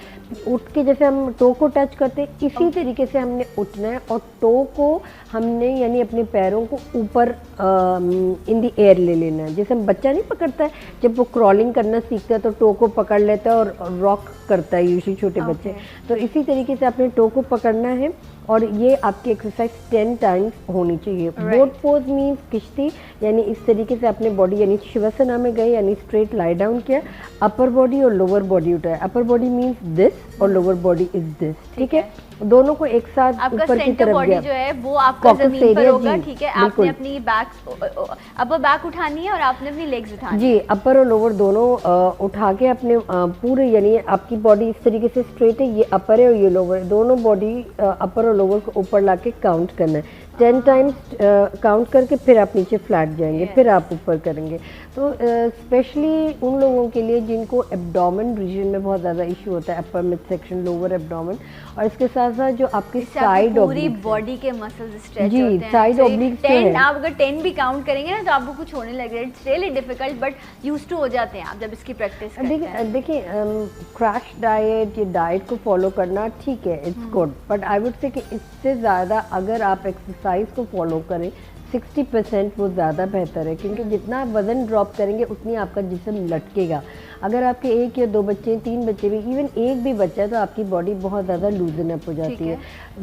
उठ के जैसे हम टो को टच करते हैं इसी तरीके से हमने उठना है और टो को हमने यानी अपने पैरों को ऊपर इन द एयर ले लेना है। जैसे हम बच्चा नहीं पकड़ता है, जब वो क्रॉलिंग करना सीखता है तो टो को पकड़ लेता है और रॉक करता है यूजुअली छोटे बच्चे, तो इसी तरीके से अपने टो को पकड़ना है और ये आपकी एक्सरसाइज 10 टाइम्स होनी चाहिए। बोट पोज मीन्स किश्ती, यानी इस तरीके से अपने बॉडी यानी शिवासना में गए, यानी स्ट्रेट लाई डाउन किया, अपर बॉडी और लोअर बॉडी उठाया। अपर बॉडी मीन्स दिस और लोअर बॉडी इज दिस, ठीक है, दोनों को एक साथ ऊपर की तरफ गया, जो है वो आपका जमीन पर होगा, ठीक है, आपने अपनी अपर बैक उठानी है और आपने अपनी लेग्स उठानी जी, अपर और लोअर दोनों उठा के अपने पूरे, यानी आपकी बॉडी इस तरीके से स्ट्रेट है, ये अपर है और ये लोअर है, दोनों बॉडी अपर और लोअर को ऊपर लाके काउंट करना है। 10 टाइम्स काउंट करके फिर आप नीचे फ्लैट जाएंगे, फिर आप ऊपर करेंगे। तो स्पेशली उन लोगों के लिए जिनको एब्डोमेन रीजन में बहुत ज़्यादा इशू होता है, upper mid section, lower abdomen, और इसके साथ साथ जो आपकी साइड पूरी बॉडी के मसल्स स्ट्रेच जी, होते हैं। साइड ऑब्लिक्स जो है, आप अगर 10 भी काउंट करेंगे ना तो आपको कुछ होने लगेगा। It's really difficult but used to हो जाते हैं आप जब इसकी प्रैक्टिस करते हैं। देखिए क्रैश डाइट, ये डाइट को फॉलो करना ठीक है, it's good, but I would say कि इससे ज़्यादा अगर आप एक्सरसाइज को फॉलो करें 60% वो ज़्यादा बेहतर है, क्योंकि जितना आप वज़न ड्रॉप करेंगे उतनी आपका जिस्म लटकेगा। अगर आपके 1 या 2 बच्चे, 3 बच्चे भी, इवन एक भी बच्चा है तो आपकी बॉडी बहुत ज़्यादा लूजन अप हो जाती है।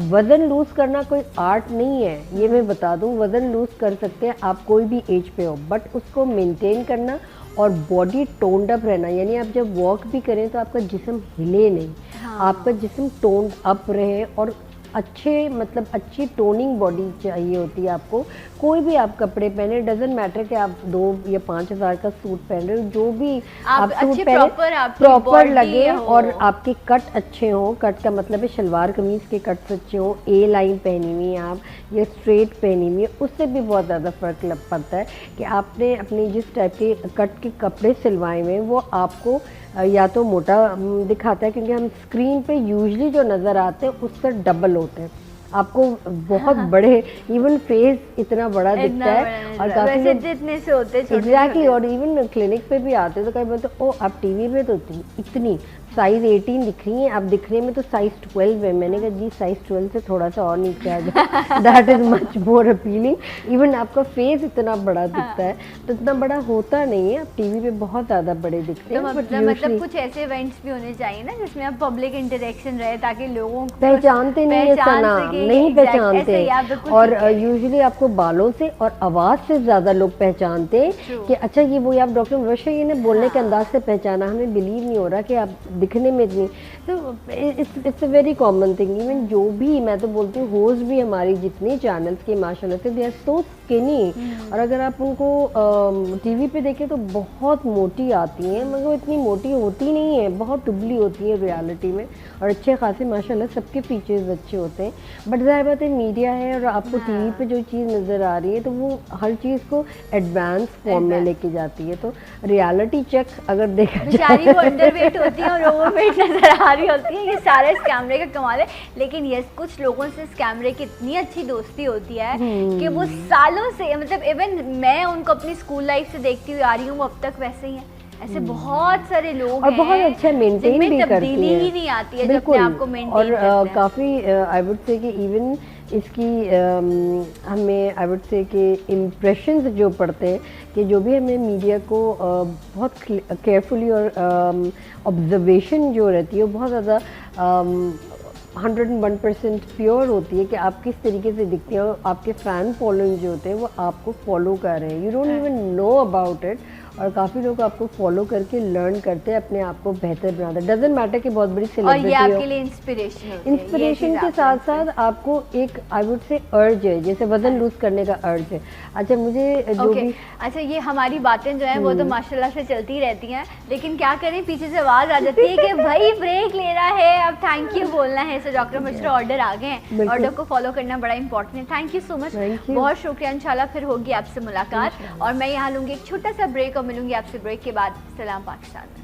वज़न लूज़ करना कोई आर्ट नहीं है, ये मैं बता दूँ। वज़न लूज़ कर सकते हैं आप कोई भी एज पे हो, बट उसको मेंटेन करना और बॉडी टोन्ड अप रहना, यानी आप जब वॉक भी करें तो आपका जिस्म हिले नहीं, आपका जिस्म टोन्ड अप रहे और अच्छे, मतलब अच्छी टोनिंग बॉडी चाहिए होती है आपको। कोई भी आप कपड़े पहने, डजेंट मैटर कि आप 2 या 5 हज़ार का सूट पहन रहे हो, जो भी आप सूट पहने प्रॉपर लगे और आपके कट अच्छे हों। कट का मतलब है शलवार कमीज़ के कट्स अच्छे हों, ए लाइन पहनी हुई है आप या स्ट्रेट पहनी हुई है, उससे भी बहुत ज़्यादा फ़र्क लग पड़ता है कि आपने अपनी जिस टाइप के कट के कपड़े सिलवाए हुए हैं वो आपको या तो मोटा दिखाता है, क्योंकि हम स्क्रीन पे यूजुअली जो नज़र आते हैं उससे डबल होते हैं, आपको बहुत बड़े, इवन फेस इतना बड़ा दिखता है। और काफ़ी जितने से होते हैं एग्जैक्टली, और इवन क्लिनिक पे भी आते हैं तो कई बोलते ओ आप टीवी पे तो इतनी साइज़ 18 दिख रही है, आप दिखने में तो साइज़ 12 है। मैंने कहा जी साइज़ 12 से थोड़ा सा और नीचे आ जाए, that is much more appealing. Even आपका फेस इतना बड़ा दिखता है, तो इतना बड़ा होता नहीं है, आप टीवी पे बहुत ज़्यादा बड़े दिखते हैं। मतलब कुछ ऐसे इवेंट्स भी होने चाहिए ना जिसमें आप पब्लिक इंटरेक्शन रहे, ताकि लोगों को पहचानते नहीं है सना, नहीं पहचानते। और यूजुअली आपको बालों से और आवाज़ से ज़्यादा लोग पहचानते हैं कि अच्छा ये वो, आप डॉक्टर मुबशर ये ने बोलने के अंदाज से पहचाना, हमें बिलीव नहीं हो रहा कि आप दिखने में इतनी। तो it's a very common thing. Even जो भी, मैं तो बोलती हूँ होस्ट भी हमारी जितने चैनल्स के माशाल्लाह से दे आर सो स्किनी, और अगर आप उनको टीवी पे देखें तो बहुत मोटी आती हैं, मगर वो इतनी मोटी होती नहीं है, बहुत दुबली होती है रियलिटी में, और अच्छे खासे माशाल्लाह सबके फीचर्स अच्छे होते हैं। बट ज़ाहिर बात है मीडिया है और आपको टीवी पे जो चीज़ नज़र आ रही है तो वो हर चीज़ को एडवांस फॉर्म में लेके जाती है। तो रियलिटी चेक अगर देखा बेचारी वो अंडरवेट होती है और ओवरवेट नजर आ रही होती है, ये सारा इस कैमरे का कमाल है। लेकिन यस, कुछ लोगों से इस कैमरे की इतनी अच्छी दोस्ती होती है कि वो सालों से, मतलब इवन मैं उनको अपनी स्कूल लाइफ से देखती हुई आ रही हूँ, वो अब तक वैसे ही हैं। ऐसे बहुत सारे लोग और बहुत अच्छा मेंटेन भी करती तब्दीली ही नहीं आती है, जो अपने आप को मेंटेन और करते हैं। काफ़ी आई वुड से कि इवन इसकी हमें आई वुड से कि इम्प्रेशंस जो पड़ते हैं, कि जो भी हमें मीडिया को बहुत केयरफुली और ऑब्जर्वेशन जो रहती है वो बहुत ज़्यादा 101% प्योर होती है कि आप किस तरीके से दिखते हैं, और आपके फ़ैन फॉलोइंग जो होते हैं वो आपको फॉलो कर रहे हैं, you don't even know about it. और काफ़ी लोग आपको फॉलो करके लर्न करते हैं, अपने आप को बेहतर बनाते हैं। डजंट मैटर कि बहुत बड़ी सेलिब्रिटी हो, और ये आपके लिए इंस्पिरेशन के साथ साथ आपको एक आई वुड से अर्ज है, जैसे वजन लूज करने का अर्ज है। अच्छा मुझे जो भी अच्छा, ये हमारी बातें जो हैं वो तो माशाल्लाह से चलती रहती हैं, लेकिन क्या करें पीछे से आवाज़ आ जाती है कि भाई ब्रेक ले रहा है, अब थैंक यू बोलना है। सो डॉक्टर मुबशर ऑर्डर आ गए हैं, ऑर्डर को फॉलो करना बड़ा इंपॉर्टेंट है। थैंक यू सो मच, बहुत शुक्रिया। इंशाल्लाह फिर होगी आपसे मुलाकात, और मैं यहाँ लूँगी एक छोटा सा ब्रेक और मिलूंगी आपसे ब्रेक के बाद। सलाम पाकिस्तान।